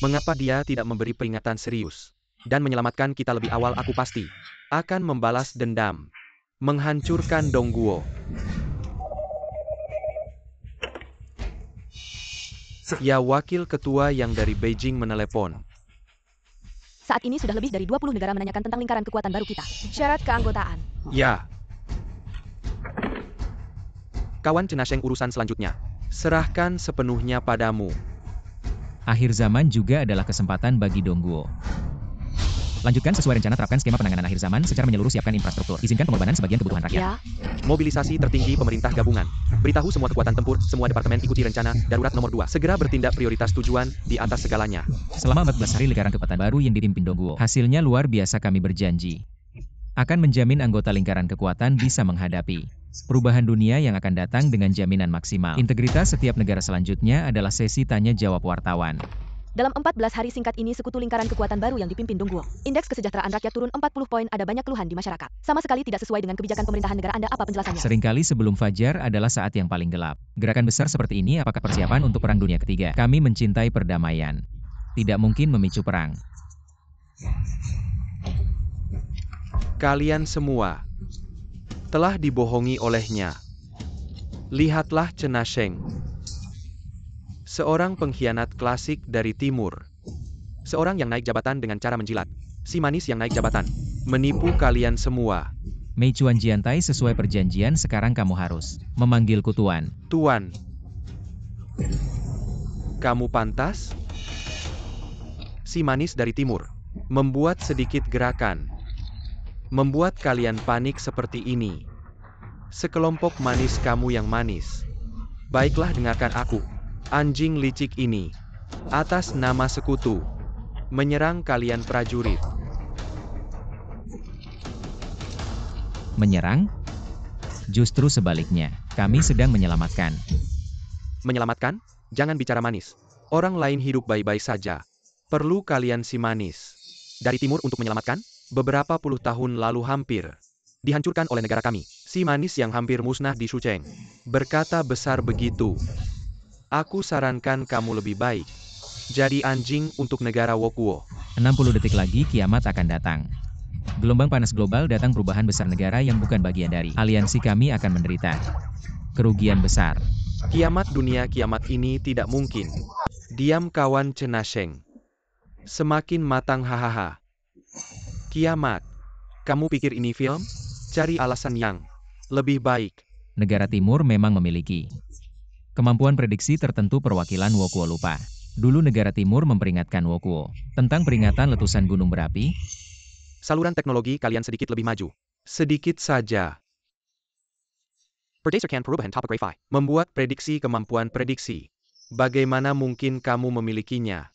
Mengapa dia tidak memberi peringatan serius? Dan menyelamatkan kita lebih awal aku pasti akan membalas dendam. Menghancurkan Dongguo. Ya wakil ketua yang dari Beijing menelepon. Saat ini sudah lebih dari 20 negara menanyakan tentang lingkaran kekuatan baru kita. Syarat keanggotaan. Ya. Kawan Cenasheng urusan selanjutnya. Serahkan sepenuhnya padamu. Akhir zaman juga adalah kesempatan bagi Dongguo. Lanjutkan sesuai rencana, terapkan skema penanganan akhir zaman secara menyeluruh, siapkan infrastruktur. Izinkan pengorbanan sebagian kebutuhan rakyat. Ya, Mobilisasi tertinggi pemerintah gabungan. Beritahu semua kekuatan tempur, semua departemen ikuti rencana darurat nomor 2. Segera bertindak, prioritas tujuan di atas segalanya. Selama 14 hari lingkaran kekuatan baru yang dipimpin Dongguo. Hasilnya luar biasa, kami berjanji akan menjamin anggota lingkaran kekuatan bisa menghadapi perubahan dunia yang akan datang dengan jaminan maksimal. Integritas setiap negara selanjutnya adalah sesi tanya jawab wartawan. dalam 14 hari singkat ini sekutu lingkaran kekuatan baru yang dipimpin Dongguo. Indeks kesejahteraan rakyat turun 40 poin, ada banyak keluhan di masyarakat. Sama sekali tidak sesuai dengan kebijakan pemerintahan negara Anda, apa penjelasannya? Seringkali sebelum fajar adalah saat yang paling gelap. Gerakan besar seperti ini apakah persiapan untuk Perang Dunia Ketiga? Kami mencintai perdamaian. Tidak mungkin memicu perang. Kalian semua telah dibohongi olehnya. Lihatlah Cenasheng. Seorang pengkhianat klasik dari timur. Seorang yang naik jabatan dengan cara menjilat. Si manis yang naik jabatan. Menipu kalian semua. Mei Chuan Jiantai, sesuai perjanjian sekarang kamu harus memanggilku Tuan. Tuan. Kamu pantas? Si manis dari timur. Membuat sedikit gerakan. Membuat kalian panik seperti ini. Sekelompok manis kamu yang manis. Baiklah, dengarkan aku. Anjing licik ini, atas nama sekutu, menyerang kalian prajurit. Menyerang? Justru sebaliknya, kami sedang menyelamatkan. Menyelamatkan? Jangan bicara manis. Orang lain hidup baik-baik saja. Perlu kalian si manis. Dari timur untuk menyelamatkan? Beberapa puluh tahun lalu hampir dihancurkan oleh negara kami. Si manis yang hampir musnah di Shucheng berkata besar begitu. Aku sarankan kamu lebih baik jadi anjing untuk negara Wokuo. 60 detik lagi kiamat akan datang. Gelombang panas global datang, perubahan besar, negara yang bukan bagian dari aliansi kami akan menderita kerugian besar. Kiamat dunia, kiamat ini tidak mungkin. Diam kawan Cenasheng. Semakin matang, hahaha. Kiamat. Kamu pikir ini film? Cari alasan yang lebih baik. Negara timur memang memiliki kemampuan prediksi tertentu, perwakilan Wokuo lupa Dulu negara timur memperingatkan Wokuo tentang peringatan letusan gunung berapi. Saluran teknologi kalian sedikit lebih maju. Sedikit saja. Berdasarkan perubahan topografi, membuat prediksi kemampuan prediksi. Bagaimana mungkin kamu memilikinya?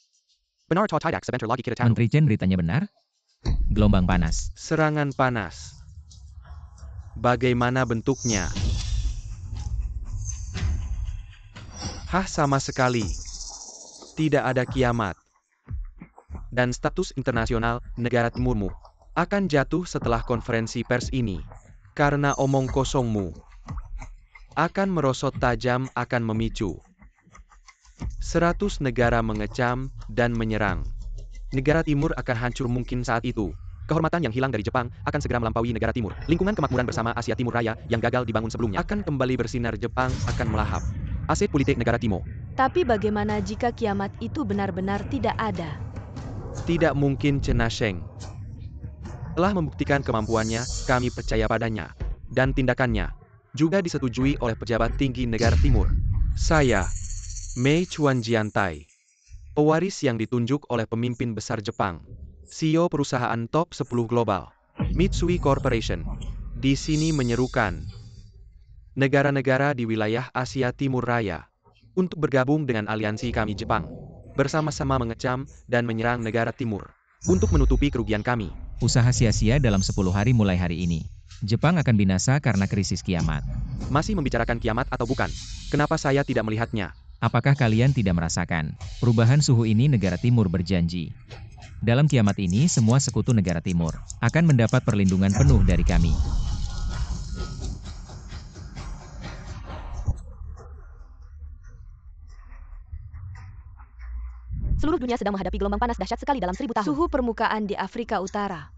Benar atau tidak sebentar lagi kita tahu. Menteri Chen beritanya benar? Gelombang panas. Serangan panas. Bagaimana bentuknya? Hah, sama sekali. Tidak ada kiamat. Dan status internasional negara timurmu akan jatuh setelah konferensi pers ini. Karena omong kosongmu akan merosot tajam, akan memicu 100 negara mengecam dan menyerang. Negara timur akan hancur mungkin saat itu. Kehormatan yang hilang dari Jepang akan segera melampaui negara timur. Lingkungan kemakmuran bersama Asia Timur Raya yang gagal dibangun sebelumnya akan kembali bersinar. Jepang akan melahap. Aset politik negara timur. Tapi bagaimana jika kiamat itu benar-benar tidak ada? Tidak mungkin. Chen Sheng telah membuktikan kemampuannya, kami percaya padanya. Dan tindakannya juga disetujui oleh pejabat tinggi negara timur. Saya, Mei Chuanjiantai, pewaris yang ditunjuk oleh pemimpin besar Jepang, CEO perusahaan top 10 global, Mitsui Corporation, di sini menyerukan negara-negara di wilayah Asia Timur Raya untuk bergabung dengan aliansi kami Jepang, bersama-sama mengecam dan menyerang negara timur untuk menutupi kerugian kami. Usaha sia-sia dalam 10 hari mulai hari ini. Jepang akan binasa karena krisis kiamat. Masih membicarakan kiamat atau bukan? Kenapa saya tidak melihatnya? Apakah kalian tidak merasakan perubahan suhu ini? Negara timur berjanji. Dalam kiamat ini semua sekutu negara timur akan mendapat perlindungan penuh dari kami. Seluruh dunia sedang menghadapi gelombang panas dahsyat sekali dalam 1000 tahun. Suhu permukaan di Afrika Utara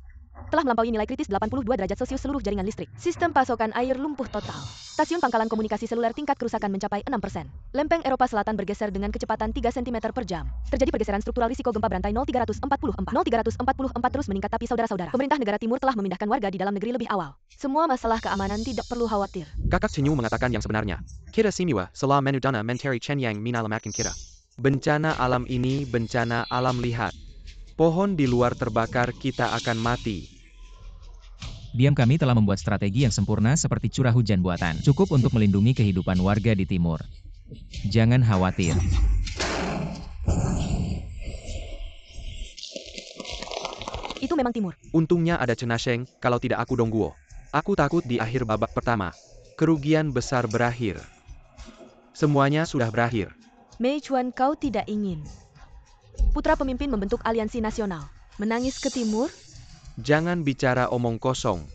Telah melampaui nilai kritis 82 derajat Celcius seluruh jaringan listrik. Sistem pasokan air lumpuh total. Stasiun pangkalan komunikasi seluler tingkat kerusakan mencapai 6%. Lempeng Eropa Selatan bergeser dengan kecepatan 3 cm per jam. Terjadi pergeseran struktural risiko gempa berantai 0344. 0344 terus meningkat. Tapi saudara-saudara, pemerintah negara timur telah memindahkan warga di dalam negeri lebih awal. Semua masalah keamanan tidak perlu khawatir. Kakak Chenyu mengatakan yang sebenarnya. Kita simiwa, salah menudana menteri Chen Yang minalamatkan kita. Bencana alam ini bencana alam. Lihat. Pohon di luar terbakar, kita akan mati. Diam, kami telah membuat strategi yang sempurna seperti curah hujan buatan. Cukup untuk melindungi kehidupan warga di timur. Jangan khawatir. Itu memang timur. Untungnya ada Chen Sheng, kalau tidak aku Dongguo. Aku takut di akhir babak pertama. Kerugian besar berakhir. Semuanya sudah berakhir. Mei Chuan, kau tidak ingin putra pemimpin membentuk aliansi nasional menangis ke timur? Jangan bicara omong kosong.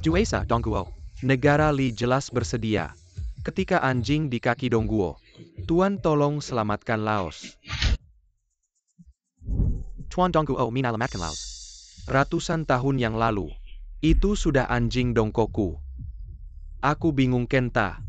Juesa Dongguo. Negara Li jelas bersedia. Ketika anjing di kaki Dongguo. Tuan tolong selamatkan Laos. Tuan Dongguo minalamatkan Laos. Ratusan tahun yang lalu. Itu sudah anjing Dongkoku. Aku bingung Kenta.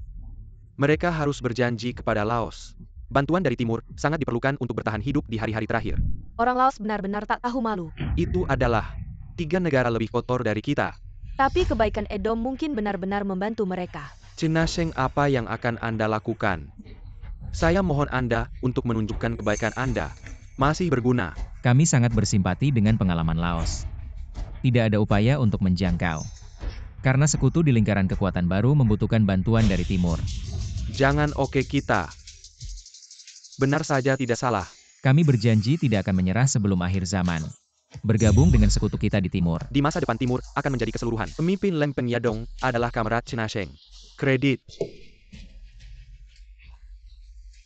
Mereka harus berjanji kepada Laos. Bantuan dari timur sangat diperlukan untuk bertahan hidup di hari-hari terakhir. Orang Laos benar-benar tak tahu malu. Itu adalah 3 negara lebih kotor dari kita. Tapi kebaikan Edom mungkin benar-benar membantu mereka. Chen Sheng, apa yang akan Anda lakukan? Saya mohon Anda untuk menunjukkan kebaikan Anda. Masih berguna. Kami sangat bersimpati dengan pengalaman Laos. Tidak ada upaya untuk menjangkau. Karena sekutu di lingkaran kekuatan baru membutuhkan bantuan dari timur. Jangan oke kita. Benar saja, tidak salah. Kami berjanji tidak akan menyerah sebelum akhir zaman. Bergabung dengan sekutu kita di timur. Di masa depan timur akan menjadi keseluruhan. Pemimpin Leng Peng Yadong adalah kamerat Chen Sheng. Kredit.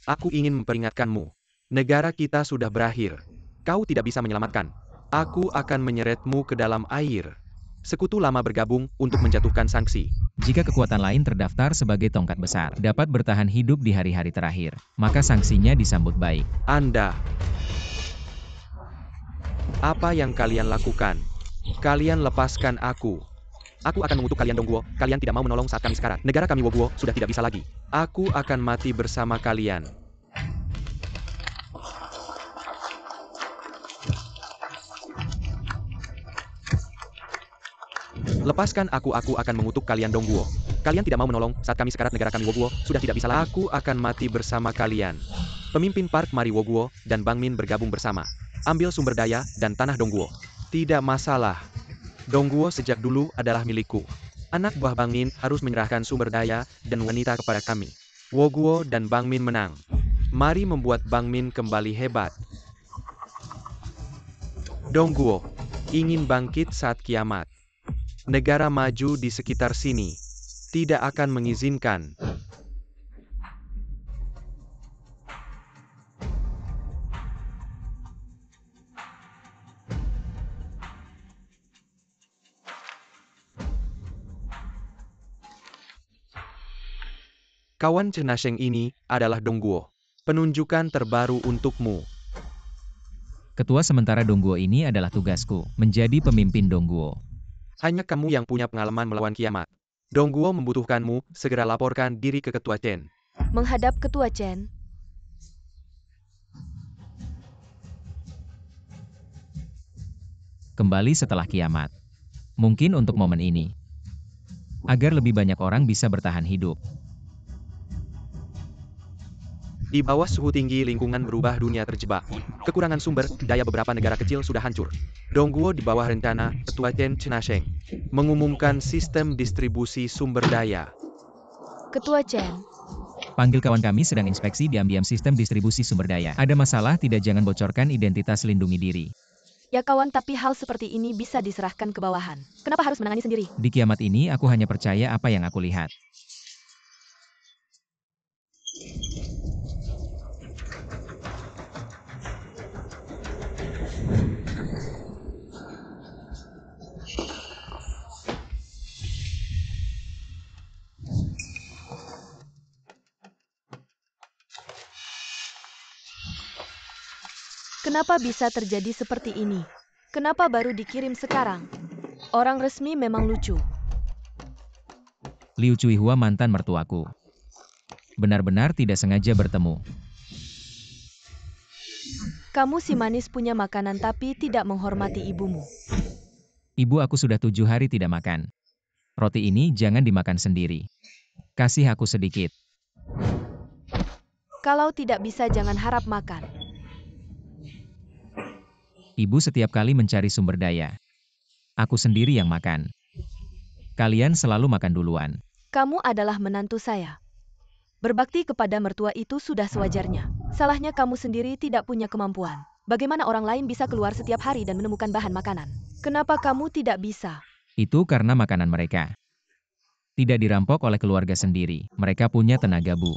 Aku ingin memperingatkanmu. Negara kita sudah berakhir. Kau tidak bisa menyelamatkan. Aku akan menyeretmu ke dalam air. Sekutu lama bergabung untuk menjatuhkan sanksi. Jika kekuatan lain terdaftar sebagai tongkat besar, dapat bertahan hidup di hari-hari terakhir, maka sanksinya disambut baik. Anda. Apa yang kalian lakukan? Kalian lepaskan aku. Aku akan mengutuk kalian Dongguo. Kalian tidak mau menolong saat kami sekarat. Negara kami Woguo sudah tidak bisa lagi. Aku akan mati bersama kalian. Lepaskan aku akan mengutuk kalian Dongguo. Kalian tidak mau menolong saat kami sekarat negara kami Woguo, sudah tidak bisa lagi. Aku akan mati bersama kalian. Pemimpin Park Mari Woguo dan Bang Min bergabung bersama. Ambil sumber daya dan tanah Dongguo. Tidak masalah. Dongguo sejak dulu adalah milikku. Anak buah Bang Min harus menyerahkan sumber daya dan wanita kepada kami. Woguo dan Bang Min menang. Mari membuat Bang Min kembali hebat. Dongguo ingin bangkit saat kiamat. Negara maju di sekitar sini tidak akan mengizinkan. Kawan Cenasheng ini adalah Dongguo. Penunjukan terbaru untukmu. Ketua sementara Dongguo ini adalah tugasku, menjadi pemimpin Dongguo. Hanya kamu yang punya pengalaman melawan kiamat. Dongguo membutuhkanmu, segera laporkan diri ke Ketua Chen. Menghadap Ketua Chen. Kembali setelah kiamat. Mungkin untuk momen ini. Agar lebih banyak orang bisa bertahan hidup. Di bawah suhu tinggi lingkungan berubah, dunia terjebak. Kekurangan sumber daya beberapa negara kecil sudah hancur. Dongguo di bawah rencana Ketua Chen Cenasheng mengumumkan sistem distribusi sumber daya. Ketua Chen. Panggil kawan kami sedang inspeksi diam-diam sistem distribusi sumber daya. Ada masalah tidak, jangan bocorkan identitas, lindungi diri. Ya kawan, tapi hal seperti ini bisa diserahkan ke bawahan. Kenapa harus menangani sendiri? Di kiamat ini aku hanya percaya apa yang aku lihat. Kenapa bisa terjadi seperti ini? Kenapa baru dikirim sekarang? Orang resmi memang lucu. Liu Cuihua mantan mertuaku. Benar-benar tidak sengaja bertemu. Kamu si manis punya makanan tapi tidak menghormati ibumu. Ibu, aku sudah 7 hari tidak makan. Roti ini jangan dimakan sendiri. Kasih aku sedikit. Kalau tidak bisa jangan harap makan. Ibu setiap kali mencari sumber daya. Aku sendiri yang makan. Kalian selalu makan duluan. Kamu adalah menantu saya. Berbakti kepada mertua itu sudah sewajarnya. Salahnya kamu sendiri tidak punya kemampuan. Bagaimana orang lain bisa keluar setiap hari dan menemukan bahan makanan? Kenapa kamu tidak bisa? Itu karena makanan mereka tidak dirampok oleh keluarga sendiri. Mereka punya tenaga, Bu.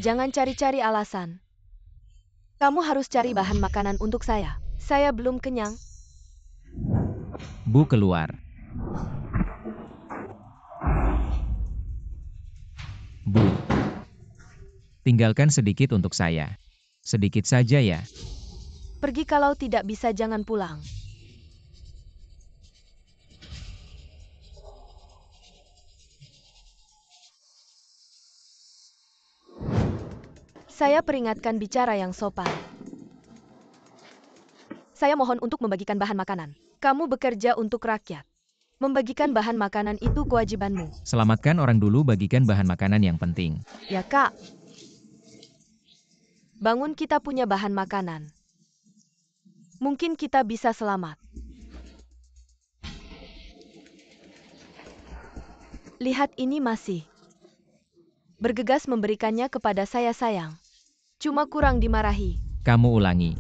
Jangan cari-cari alasan. Kamu harus cari bahan makanan untuk saya. Saya belum kenyang. Bu, keluar. Bu, tinggalkan sedikit untuk saya. Sedikit saja ya. Pergi, kalau tidak bisa jangan pulang. Saya peringatkan, bicara yang sopan. Saya mohon untuk membagikan bahan makanan. Kamu bekerja untuk rakyat. Membagikan bahan makanan itu kewajibanmu. Selamatkan orang dulu, bagikan bahan makanan yang penting. Ya, Kak. Bangun, kita punya bahan makanan. Mungkin kita bisa selamat. Lihat, ini masih bergegas memberikannya kepada saya, sayang. Cuma kurang dimarahi. Kamu ulangi.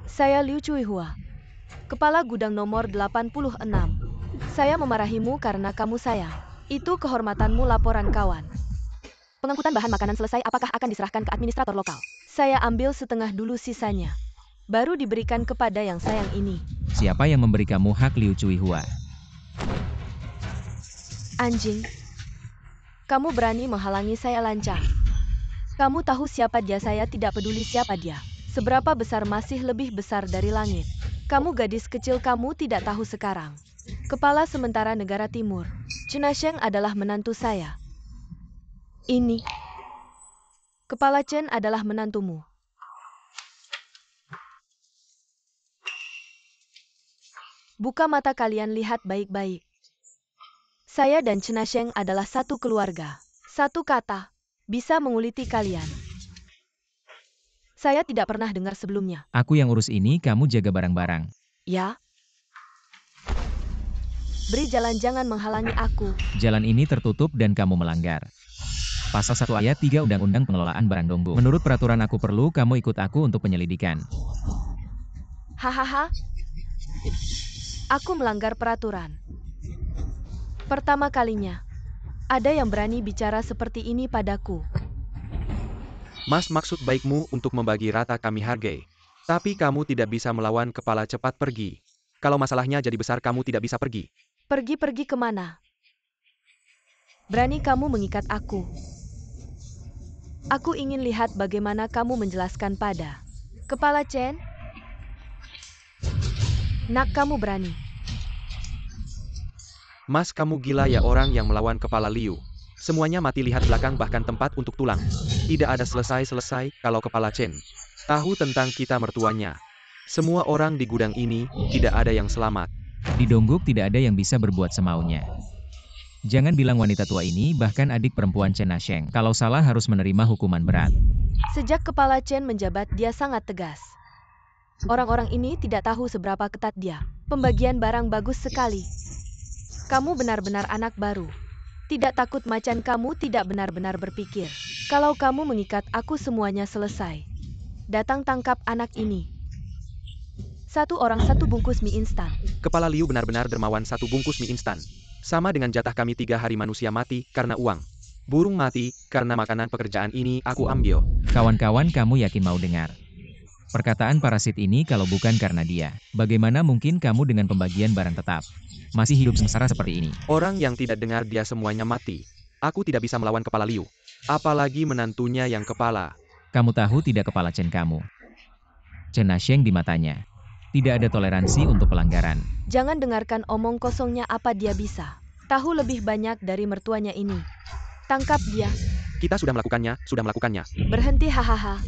Saya Liu Cuihua, kepala gudang nomor 86. Saya memarahimu karena kamu sayang. Itu kehormatanmu. Laporan kawan. Pengangkutan bahan makanan selesai, apakah akan diserahkan ke administrator lokal? Saya ambil setengah dulu, sisanya baru diberikan kepada yang sayang ini. Siapa yang memberi kamu hak, Liu Cuihua? Anjing. Kamu berani menghalangi saya lancar. Kamu tahu siapa dia? Saya tidak peduli siapa dia. Seberapa besar, masih lebih besar dari langit. Kamu gadis kecil, kamu tidak tahu sekarang. Kepala sementara negara timur. Cenasheng adalah menantu saya. Ini. Kepala Chen adalah menantumu. Buka mata kalian, lihat baik-baik. Saya dan Chena Sheng adalah satu keluarga. Satu kata, bisa menguliti kalian. Saya tidak pernah dengar sebelumnya. Aku yang urus ini, kamu jaga barang-barang. Ya? Beri jalan, jangan menghalangi aku. Jalan ini tertutup dan kamu melanggar. Pasal 1 ayat 3 Undang-Undang Pengelolaan Barang Donggo. Menurut peraturan aku perlu kamu ikut aku untuk penyelidikan. Hahaha. Aku melanggar peraturan. Pertama kalinya, ada yang berani bicara seperti ini padaku. Mas, maksud baikmu untuk membagi rata kami hargai. Tapi kamu tidak bisa melawan kepala cepat pergi. Kalau masalahnya jadi besar kamu tidak bisa pergi. Pergi-pergi kemana? Berani kamu mengikat aku. Aku ingin lihat bagaimana kamu menjelaskan pada Kepala Chen. Nak, kamu berani. Mas, kamu gila ya, orang yang melawan kepala Liu. Semuanya mati, lihat belakang, bahkan tempat untuk tulang. Tidak ada selesai-selesai kalau kepala Chen tahu tentang kita mertuanya. Semua orang di gudang ini, tidak ada yang selamat. Di Dongguk tidak ada yang bisa berbuat semaunya. Jangan bilang wanita tua ini, bahkan adik perempuan Chena Sheng, kalau salah harus menerima hukuman berat. Sejak Kepala Chen menjabat, dia sangat tegas. Orang-orang ini tidak tahu seberapa ketat dia. Pembagian barang bagus sekali. Kamu benar-benar anak baru. Tidak takut macan, kamu tidak benar-benar berpikir. Kalau kamu mengikat aku, semuanya selesai. Datang tangkap anak ini. Satu orang satu bungkus mie instan. Kepala Liu benar-benar dermawan, satu bungkus mie instan. Sama dengan jatah kami 3 hari, manusia mati karena uang. Burung mati karena makanan, pekerjaan ini aku ambil. Kawan-kawan, kamu yakin mau dengar perkataan parasit ini kalau bukan karena dia? Bagaimana mungkin kamu dengan pembagian barang tetap masih hidup sengsara seperti ini? Orang yang tidak dengar dia semuanya mati. Aku tidak bisa melawan kepala Liu. Apalagi menantunya yang kepala. Kamu tahu tidak kepala Chen kamu? Chena Sheng di matanya. Tidak ada toleransi untuk pelanggaran. Jangan dengarkan omong kosongnya, apa dia bisa tahu lebih banyak dari mertuanya ini. Tangkap dia. Kita sudah melakukannya, sudah melakukannya. Berhenti, hahaha.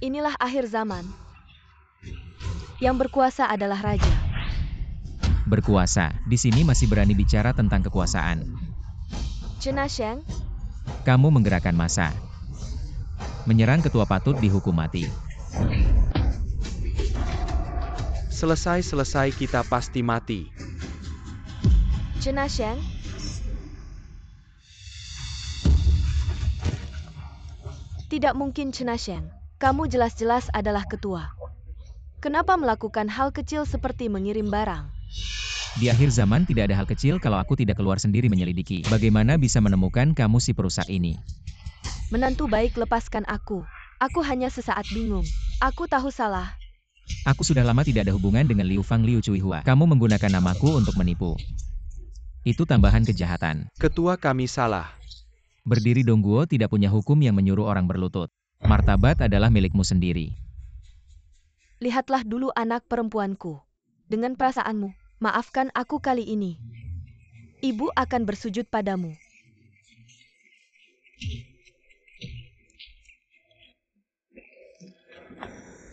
Inilah akhir zaman. Yang berkuasa adalah raja. Berkuasa, di sini masih berani bicara tentang kekuasaan. Chena Sheng, Kamu menggerakkan massa. Menyerang ketua patut dihukum mati. Selesai-selesai kita pasti mati. Chena Sheng. Tidak mungkin, Chena Sheng. Kamu jelas-jelas adalah ketua. Kenapa melakukan hal kecil seperti mengirim barang? Di akhir zaman tidak ada hal kecil kalau aku tidak keluar sendiri menyelidiki. Bagaimana bisa menemukan kamu si perusak ini? Menantu baik, lepaskan aku. Aku hanya sesaat bingung. Aku tahu salah. Aku sudah lama tidak ada hubungan dengan Liu Fang Liu Cuihua. Kamu menggunakan namaku untuk menipu. Itu tambahan kejahatan. Ketua, kami salah. Berdiri Dongguo tidak punya hukum yang menyuruh orang berlutut. Martabat adalah milikmu sendiri. Lihatlah dulu anak perempuanku. Dengan perasaanmu, maafkan aku kali ini. Ibu akan bersujud padamu.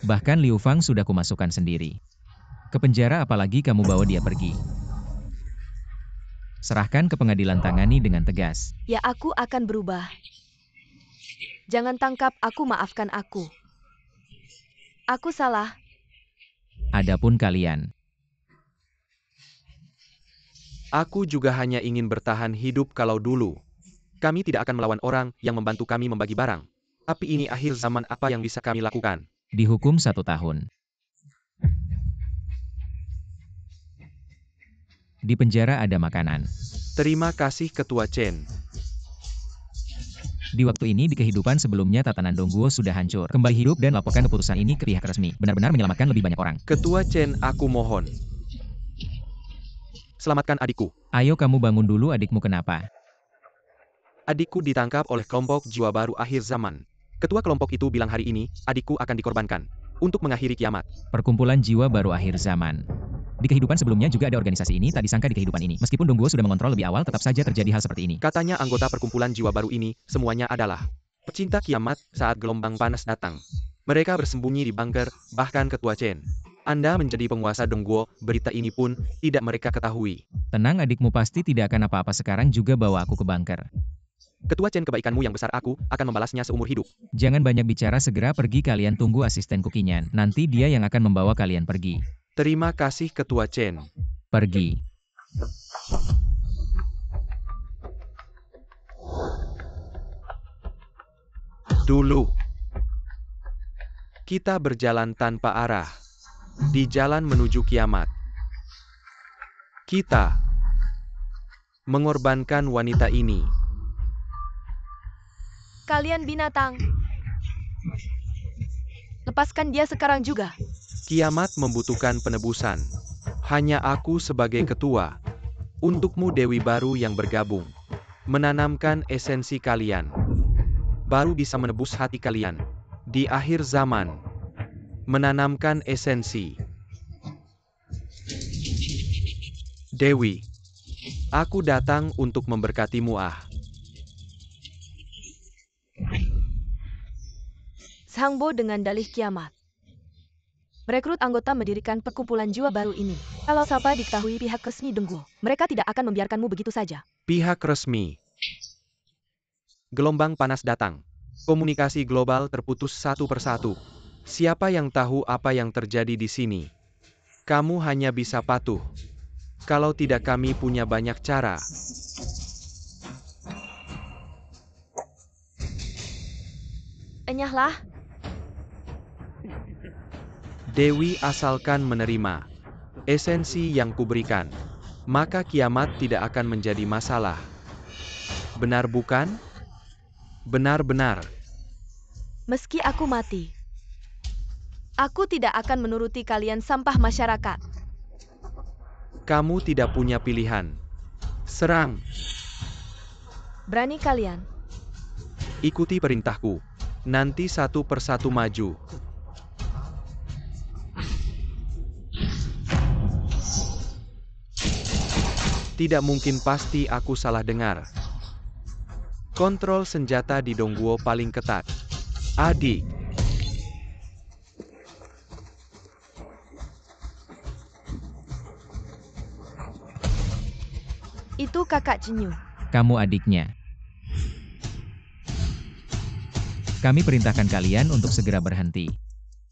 Bahkan Liu Fang sudah kumasukkan sendiri ke penjara, apalagi kamu bawa dia pergi. Serahkan ke pengadilan, tangani dengan tegas. Ya, aku akan berubah. Jangan tangkap aku, maafkan aku. Aku salah. Adapun kalian, Aku juga hanya ingin bertahan hidup. Kalau dulu kami tidak akan melawan orang yang membantu kami membagi barang. Tapi ini akhir zaman, apa yang bisa kami lakukan? dihukum 1 tahun. Di penjara ada makanan. Terima kasih Ketua Chen. Di waktu ini di kehidupan sebelumnya tatanan Dongguo sudah hancur. Kembali hidup dan laporkan keputusan ini ke pihak resmi. Benar-benar menyelamatkan lebih banyak orang. Ketua Chen, aku mohon. Selamatkan adikku. Ayo kamu bangun dulu, adikmu kenapa? Adikku ditangkap oleh kelompok jiwa baru akhir zaman. Ketua kelompok itu bilang hari ini, adikku akan dikorbankan untuk mengakhiri kiamat. Perkumpulan jiwa baru akhir zaman. Di kehidupan sebelumnya juga ada organisasi ini, tak disangka di kehidupan ini. Meskipun Dongguo sudah mengontrol lebih awal, tetap saja terjadi hal seperti ini. Katanya anggota perkumpulan jiwa baru ini, semuanya adalah pecinta kiamat saat gelombang panas datang. Mereka bersembunyi di bunker, bahkan Ketua Chen Anda menjadi penguasa Dongguo, berita ini pun tidak mereka ketahui. Tenang, adikmu pasti tidak akan apa-apa. Sekarang juga bawa aku ke bunker. Ketua Chen, kebaikanmu yang besar aku akan membalasnya seumur hidup. Jangan banyak bicara, segera pergi. Kalian tunggu asistenku Kinyan. Nanti dia yang akan membawa kalian pergi. Terima kasih Ketua Chen. Pergi. Dulu, kita berjalan tanpa arah. Di jalan menuju kiamat. Kita mengorbankan wanita ini. Kalian binatang. Lepaskan dia sekarang juga. Kiamat membutuhkan penebusan. Hanya aku sebagai ketua. Untukmu Dewi baru yang bergabung. Menanamkan esensi kalian. Baru bisa menebus hati kalian. Di akhir zaman. Menanamkan esensi. Dewi. Aku datang untuk memberkatimu Sangbo dengan dalih kiamat. Merekrut anggota mendirikan perkumpulan jiwa baru ini. Kalau Sapa diketahui pihak resmi Dongguo, mereka tidak akan membiarkanmu begitu saja. Pihak resmi. Gelombang panas datang. Komunikasi global terputus satu persatu. Siapa yang tahu apa yang terjadi di sini? Kamu hanya bisa patuh. Kalau tidak, kami punya banyak cara. Enyahlah. Dewi, asalkan menerima esensi yang kuberikan, maka kiamat tidak akan menjadi masalah. Benar bukan? Benar-benar. Meski aku mati, aku tidak akan menuruti kalian sampah masyarakat. Kamu tidak punya pilihan. Serang. Berani kalian. Ikuti perintahku. Nanti satu persatu maju. Tidak mungkin, pasti aku salah dengar. Kontrol senjata di Dongguo paling ketat. Adik. Itu kakak Jinyu. Kamu adiknya. Kami perintahkan kalian untuk segera berhenti.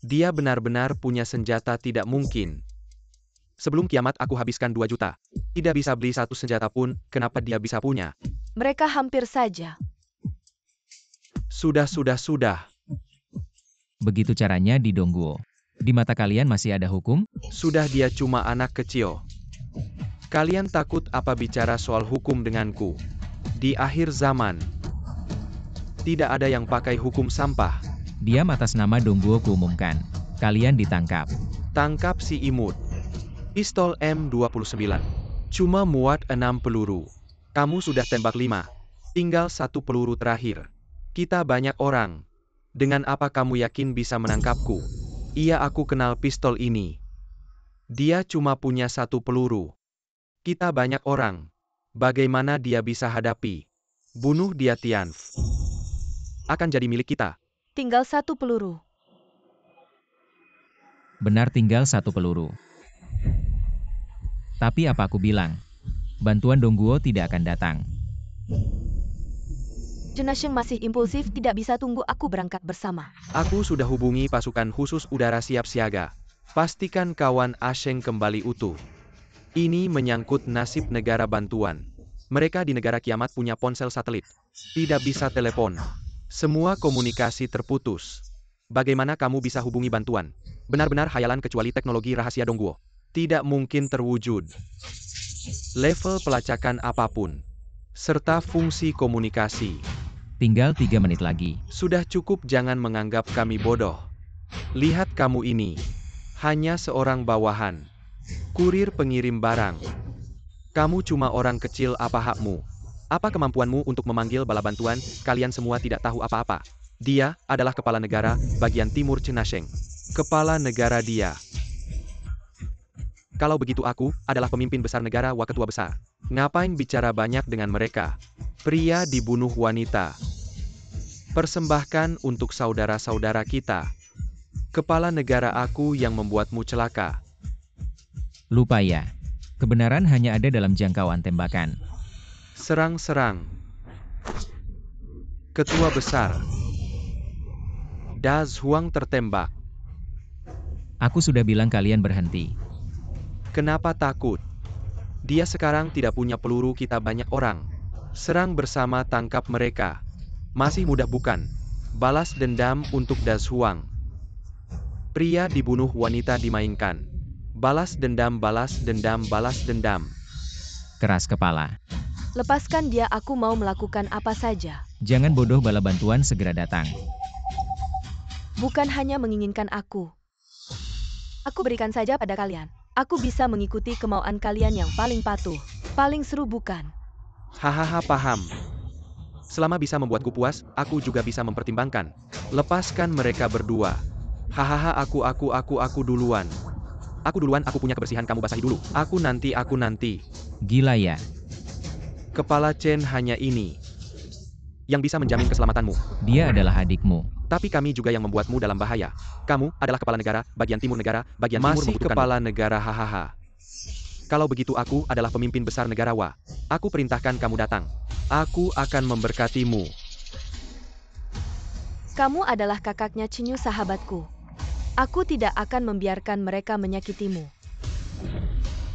Dia benar-benar punya senjata, tidak mungkin. Sebelum kiamat aku habiskan 2 juta. Tidak bisa beli satu senjata pun, kenapa dia bisa punya? Mereka hampir saja. Sudah. Begitu caranya di Dongguo. Di mata kalian masih ada hukum? Sudah, dia cuma anak kecil. Kalian takut apa bicara soal hukum denganku? Di akhir zaman, tidak ada yang pakai hukum sampah. Diam, atas nama Dongguo kuumumkan. Kalian ditangkap. Tangkap si imut. Pistol M29. Cuma muat 6 peluru. Kamu sudah tembak 5. Tinggal 1 peluru terakhir. Kita banyak orang. Dengan apa kamu yakin bisa menangkapku? Iya, aku kenal pistol ini. Dia cuma punya 1 peluru. Kita banyak orang. Bagaimana dia bisa hadapi? Bunuh dia, Tianf. Akan jadi milik kita. Tinggal 1 peluru. Benar, tinggal 1 peluru. Tapi apa aku bilang? Bantuan Dongguo tidak akan datang. Jenasheng masih impulsif, tidak bisa tunggu aku berangkat bersama. Aku sudah hubungi pasukan khusus udara siap siaga. Pastikan kawan Asheng kembali utuh. Ini menyangkut nasib negara bantuan. Mereka di negara kiamat punya ponsel satelit. Tidak bisa telepon. Semua komunikasi terputus. Bagaimana kamu bisa hubungi bantuan? Benar-benar hayalan kecuali teknologi rahasia Dongguo. Tidak mungkin terwujud. Level pelacakan apapun. Serta fungsi komunikasi. Tinggal 3 menit lagi. Sudah cukup, jangan menganggap kami bodoh. Lihat kamu ini. Hanya seorang bawahan. Kurir pengirim barang. Kamu cuma orang kecil, apa hakmu? Apa kemampuanmu untuk memanggil bala bantuan? Kalian semua tidak tahu apa-apa. Dia adalah kepala negara bagian timur Jenasheng. Kepala negara dia. Kalau begitu aku adalah pemimpin besar negara wa ketua besar. Ngapain bicara banyak dengan mereka? Pria dibunuh wanita. Persembahkan untuk saudara-saudara kita. Kepala negara aku yang membuatmu celaka. Lupa ya. Kebenaran hanya ada dalam jangkauan tembakan. Serang-serang. Ketua besar. Da Zhuang tertembak. Aku sudah bilang kalian berhenti. Kenapa takut? Dia sekarang tidak punya peluru, kita banyak orang. Serang bersama, tangkap mereka. Masih mudah bukan? Balas dendam untuk Da Zhuang. Pria dibunuh, wanita dimainkan. Balas dendam, balas dendam, balas dendam. Keras kepala. Lepaskan dia, aku mau melakukan apa saja. Jangan bodoh, bala bantuan segera datang. Bukan hanya menginginkan aku. Aku berikan saja pada kalian. Aku bisa mengikuti kemauan kalian yang paling patuh. Paling seru bukan? Hahaha, paham. Selama bisa membuatku puas, aku juga bisa mempertimbangkan. Lepaskan mereka berdua. Hahaha, aku duluan. Aku duluan, aku punya kebersihan, kamu basahi dulu. Aku nanti. Gila ya. Kepala Chen hanya ini yang bisa menjamin keselamatanmu. Dia adalah adikmu. Tapi kami juga yang membuatmu dalam bahaya. Kamu adalah kepala negara, bagian timur negara, bagian timur membutuhkanmu. Masih kepala negara, hahaha. Kalau begitu aku adalah pemimpin besar negara Wa. Aku perintahkan kamu datang. Aku akan memberkatimu. Kamu adalah kakaknya Cinyu, sahabatku. Aku tidak akan membiarkan mereka menyakitimu.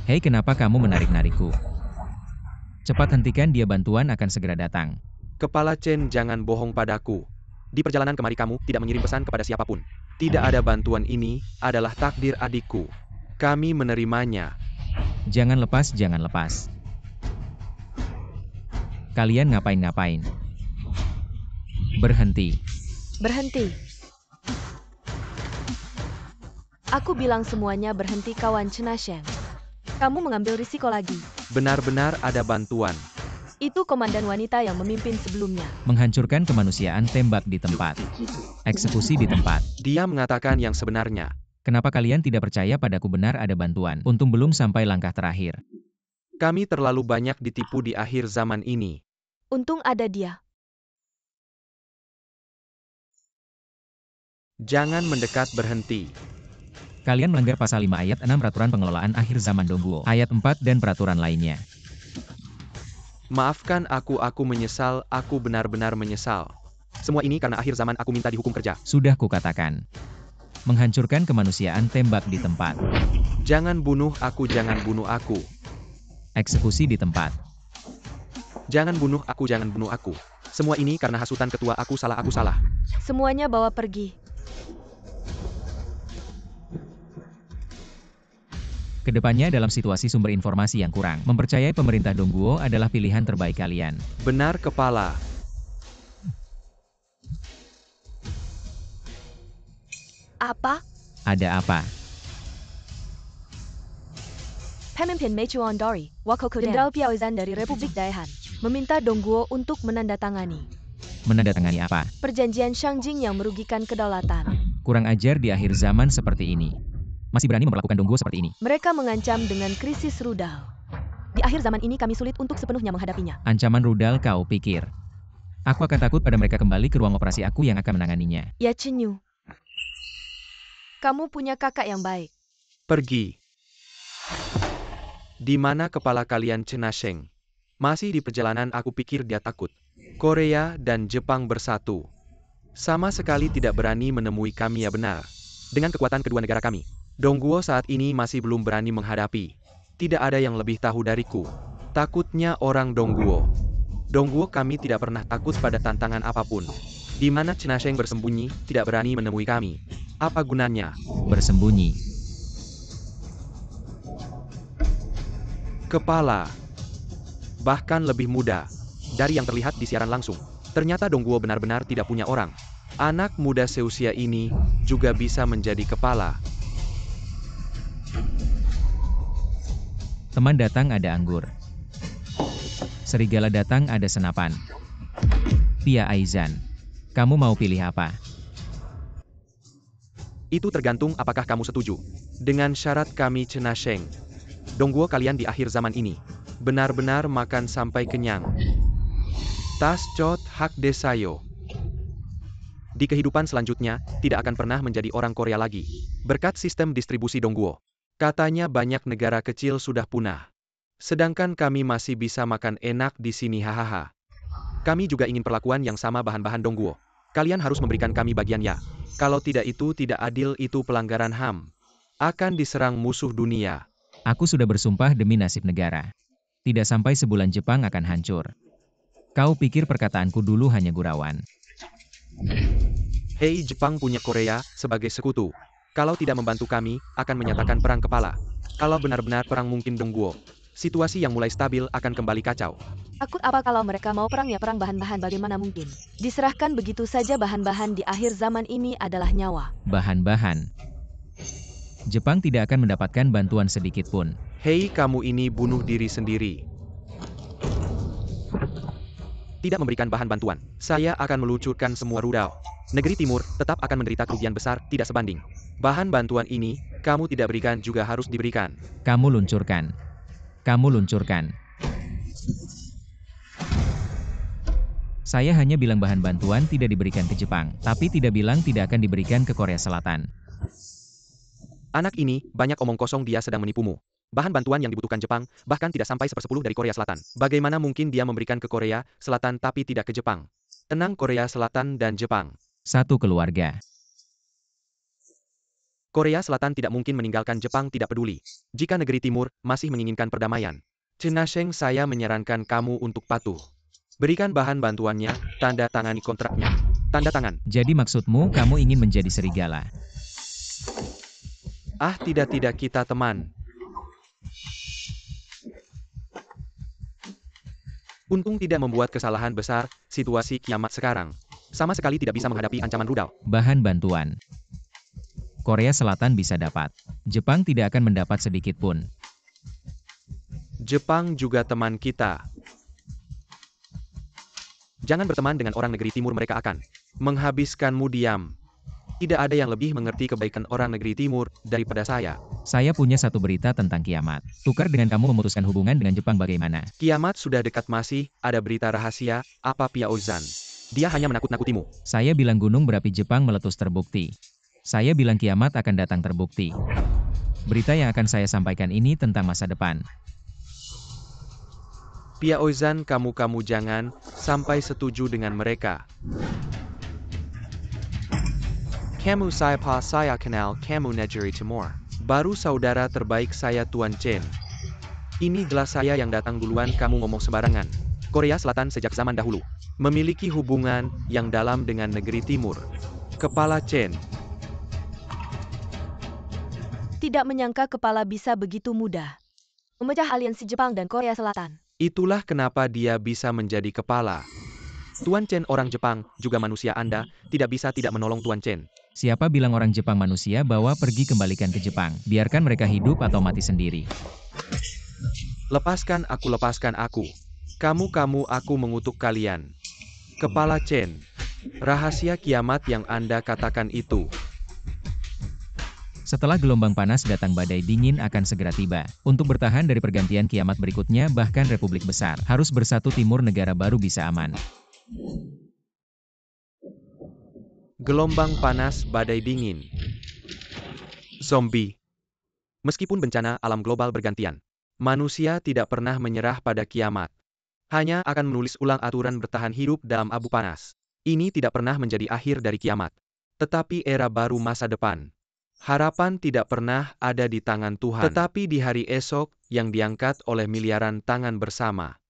Hei, kenapa kamu menarik-narikku? Cepat hentikan dia, bantuan akan segera datang. Kepala Chen, jangan bohong padaku. Di perjalanan kemari kamu tidak mengirim pesan kepada siapapun. Tidak ada bantuan, ini adalah takdir adikku. Kami menerimanya. Jangan lepas, jangan lepas. Kalian ngapain-ngapain? Berhenti. Berhenti. Aku bilang semuanya berhenti, kawan Chen Sheng. Kamu mengambil risiko lagi. Benar-benar ada bantuan. Itu komandan wanita yang memimpin sebelumnya. Menghancurkan kemanusiaan, tembak di tempat. Eksekusi di tempat. Dia mengatakan yang sebenarnya. Kenapa kalian tidak percaya padaku? Benar ada bantuan. Untung belum sampai langkah terakhir. Kami terlalu banyak ditipu di akhir zaman ini. Untung ada dia. Jangan mendekat, berhenti. Kalian melanggar pasal 5 ayat 6 peraturan pengelolaan akhir zaman Dongguo. Ayat 4 dan peraturan lainnya. Maafkan aku menyesal, aku benar-benar menyesal. Semua ini karena akhir zaman, aku minta dihukum kerja. Sudah kukatakan. Menghancurkan kemanusiaan, tembak di tempat. Jangan bunuh aku, jangan bunuh aku. Eksekusi di tempat. Jangan bunuh aku, jangan bunuh aku. Semua ini karena hasutan ketua, aku salah. Semuanya bawa pergi. Kedepannya dalam situasi sumber informasi yang kurang, mempercayai pemerintah Dongguo adalah pilihan terbaik kalian. Benar, kepala. Apa? Ada apa? Pemimpin Mechuan Dori, Wakoku Jenderal Piaozan dari Republik Daehan, meminta Dongguo untuk menandatangani Menandatangani apa? perjanjian Shangjing yang merugikan kedaulatan. Kurang ajar di akhir zaman seperti ini. Masih berani memperlakukan Dongguo seperti ini. Mereka mengancam dengan krisis rudal. Di akhir zaman ini kami sulit untuk sepenuhnya menghadapinya. Ancaman rudal, kau pikir? Aku akan takut pada mereka kembali ke ruang operasi, aku yang akan menanganinya. Ya Cinyu. Kamu punya kakak yang baik. Pergi. Di mana kepala kalian, Chen Sheng? Masih di perjalanan, aku pikir dia takut. Korea dan Jepang bersatu. Sama sekali tidak berani menemui kami, ya benar. Dengan kekuatan kedua negara kami, Dongguo saat ini masih belum berani menghadapi. Tidak ada yang lebih tahu dariku. Takutnya orang Dongguo. Dongguo kami tidak pernah takut pada tantangan apapun. Di mana Chen Sheng bersembunyi, tidak berani menemui kami. Apa gunanya? Bersembunyi. Kepala. Bahkan lebih muda dari yang terlihat di siaran langsung. Ternyata Dongguo benar-benar tidak punya orang. Anak muda seusia ini juga bisa menjadi kepala. Teman datang ada anggur. Serigala datang ada senapan. Pia Aizan, kamu mau pilih apa? Itu tergantung apakah kamu setuju. Dengan syarat kami, Chen Sheng. Dongguo kalian di akhir zaman ini benar-benar makan sampai kenyang. Tas Chot Hak Desayo. di kehidupan selanjutnya, tidak akan pernah menjadi orang Korea lagi. Berkat sistem distribusi Dongguo. Katanya banyak negara kecil sudah punah. Sedangkan kami masih bisa makan enak di sini hahaha. Kami juga ingin perlakuan yang sama bahan-bahan Dongguo. Kalian harus memberikan kami bagian ya. Kalau tidak itu tidak adil, itu pelanggaran HAM. Akan diserang musuh dunia. Aku sudah bersumpah demi nasib negara. Tidak sampai sebulan Jepang akan hancur. Kau pikir perkataanku dulu hanya gurauan? Hei, Jepang punya Korea sebagai sekutu. Kalau tidak membantu kami, akan menyatakan perang kepala. Kalau benar-benar perang mungkin Dongguo. Situasi yang mulai stabil akan kembali kacau. Takut apa kalau mereka mau perang ya perang bahan-bahan bagaimana mungkin? Diserahkan begitu saja bahan-bahan di akhir zaman ini adalah nyawa. Bahan-bahan. Jepang tidak akan mendapatkan bantuan sedikit pun. Hei, kamu ini bunuh diri sendiri. Tidak memberikan bahan bantuan. Saya akan meluncurkan semua rudal. Negeri Timur tetap akan menderita kerugian besar, tidak sebanding. Bahan bantuan ini, kamu tidak berikan juga harus diberikan. Kamu luncurkan. Kamu luncurkan. Saya hanya bilang bahan bantuan tidak diberikan ke Jepang, tapi tidak bilang tidak akan diberikan ke Korea Selatan. Anak ini, banyak omong kosong, dia sedang menipumu. Bahan bantuan yang dibutuhkan Jepang, bahkan tidak sampai 1/10 dari Korea Selatan. Bagaimana mungkin dia memberikan ke Korea Selatan tapi tidak ke Jepang? Tenang, Korea Selatan dan Jepang. Satu keluarga. Korea Selatan tidak mungkin meninggalkan Jepang, tidak peduli. Jika negeri Timur masih menginginkan perdamaian. Cenasheng, saya menyarankan kamu untuk patuh. Berikan bahan bantuannya, tanda tangani kontraknya. Tanda tangan. Jadi maksudmu kamu ingin menjadi serigala? Ah, tidak, kita teman. Untung tidak membuat kesalahan besar, situasi kiamat sekarang. Sama sekali tidak bisa menghadapi ancaman rudal. Bahan bantuan. Korea Selatan bisa dapat. Jepang tidak akan mendapat sedikit pun. Jepang juga teman kita. Jangan berteman dengan orang negeri Timur, mereka akan menghabiskanmu diam. Tidak ada yang lebih mengerti kebaikan orang negeri Timur daripada saya. Saya punya satu berita tentang kiamat. Tukar dengan kamu memutuskan hubungan dengan Jepang bagaimana? Kiamat sudah dekat, masih ada berita rahasia, apa Piaozan? Dia hanya menakut-nakutimu. Saya bilang gunung berapi Jepang meletus terbukti. Saya bilang kiamat akan datang terbukti. Berita yang akan saya sampaikan ini tentang masa depan. Piaozan, kamu jangan sampai setuju dengan mereka. Kamu saya kenal kamu Negeri Timur. Baru saudara terbaik saya, Tuan Chen. Ini jelas saya yang datang duluan, kamu ngomong sembarangan. Korea Selatan sejak zaman dahulu memiliki hubungan yang dalam dengan negeri Timur. Kepala Chen. Tidak menyangka kepala bisa begitu mudah memecah aliansi Jepang dan Korea Selatan. Itulah kenapa dia bisa menjadi kepala. Tuan Chen orang Jepang, juga manusia, Anda tidak bisa tidak menolong Tuan Chen. Siapa bilang orang Jepang manusia, bawa pergi kembalikan ke Jepang. Biarkan mereka hidup atau mati sendiri. Lepaskan aku. Kamu, aku mengutuk kalian. Kepala Chen. Rahasia kiamat yang Anda katakan itu. Setelah gelombang panas datang badai dingin akan segera tiba. Untuk bertahan dari pergantian kiamat berikutnya, bahkan Republik Besar harus bersatu, timur negara baru bisa aman. Gelombang panas, badai dingin. Zombie. Meskipun bencana alam global bergantian, manusia tidak pernah menyerah pada kiamat. Hanya akan menulis ulang aturan bertahan hidup dalam abu panas. Ini tidak pernah menjadi akhir dari kiamat, tetapi era baru masa depan. Harapan tidak pernah ada di tangan Tuhan, tetapi di hari esok yang diangkat oleh miliaran tangan bersama.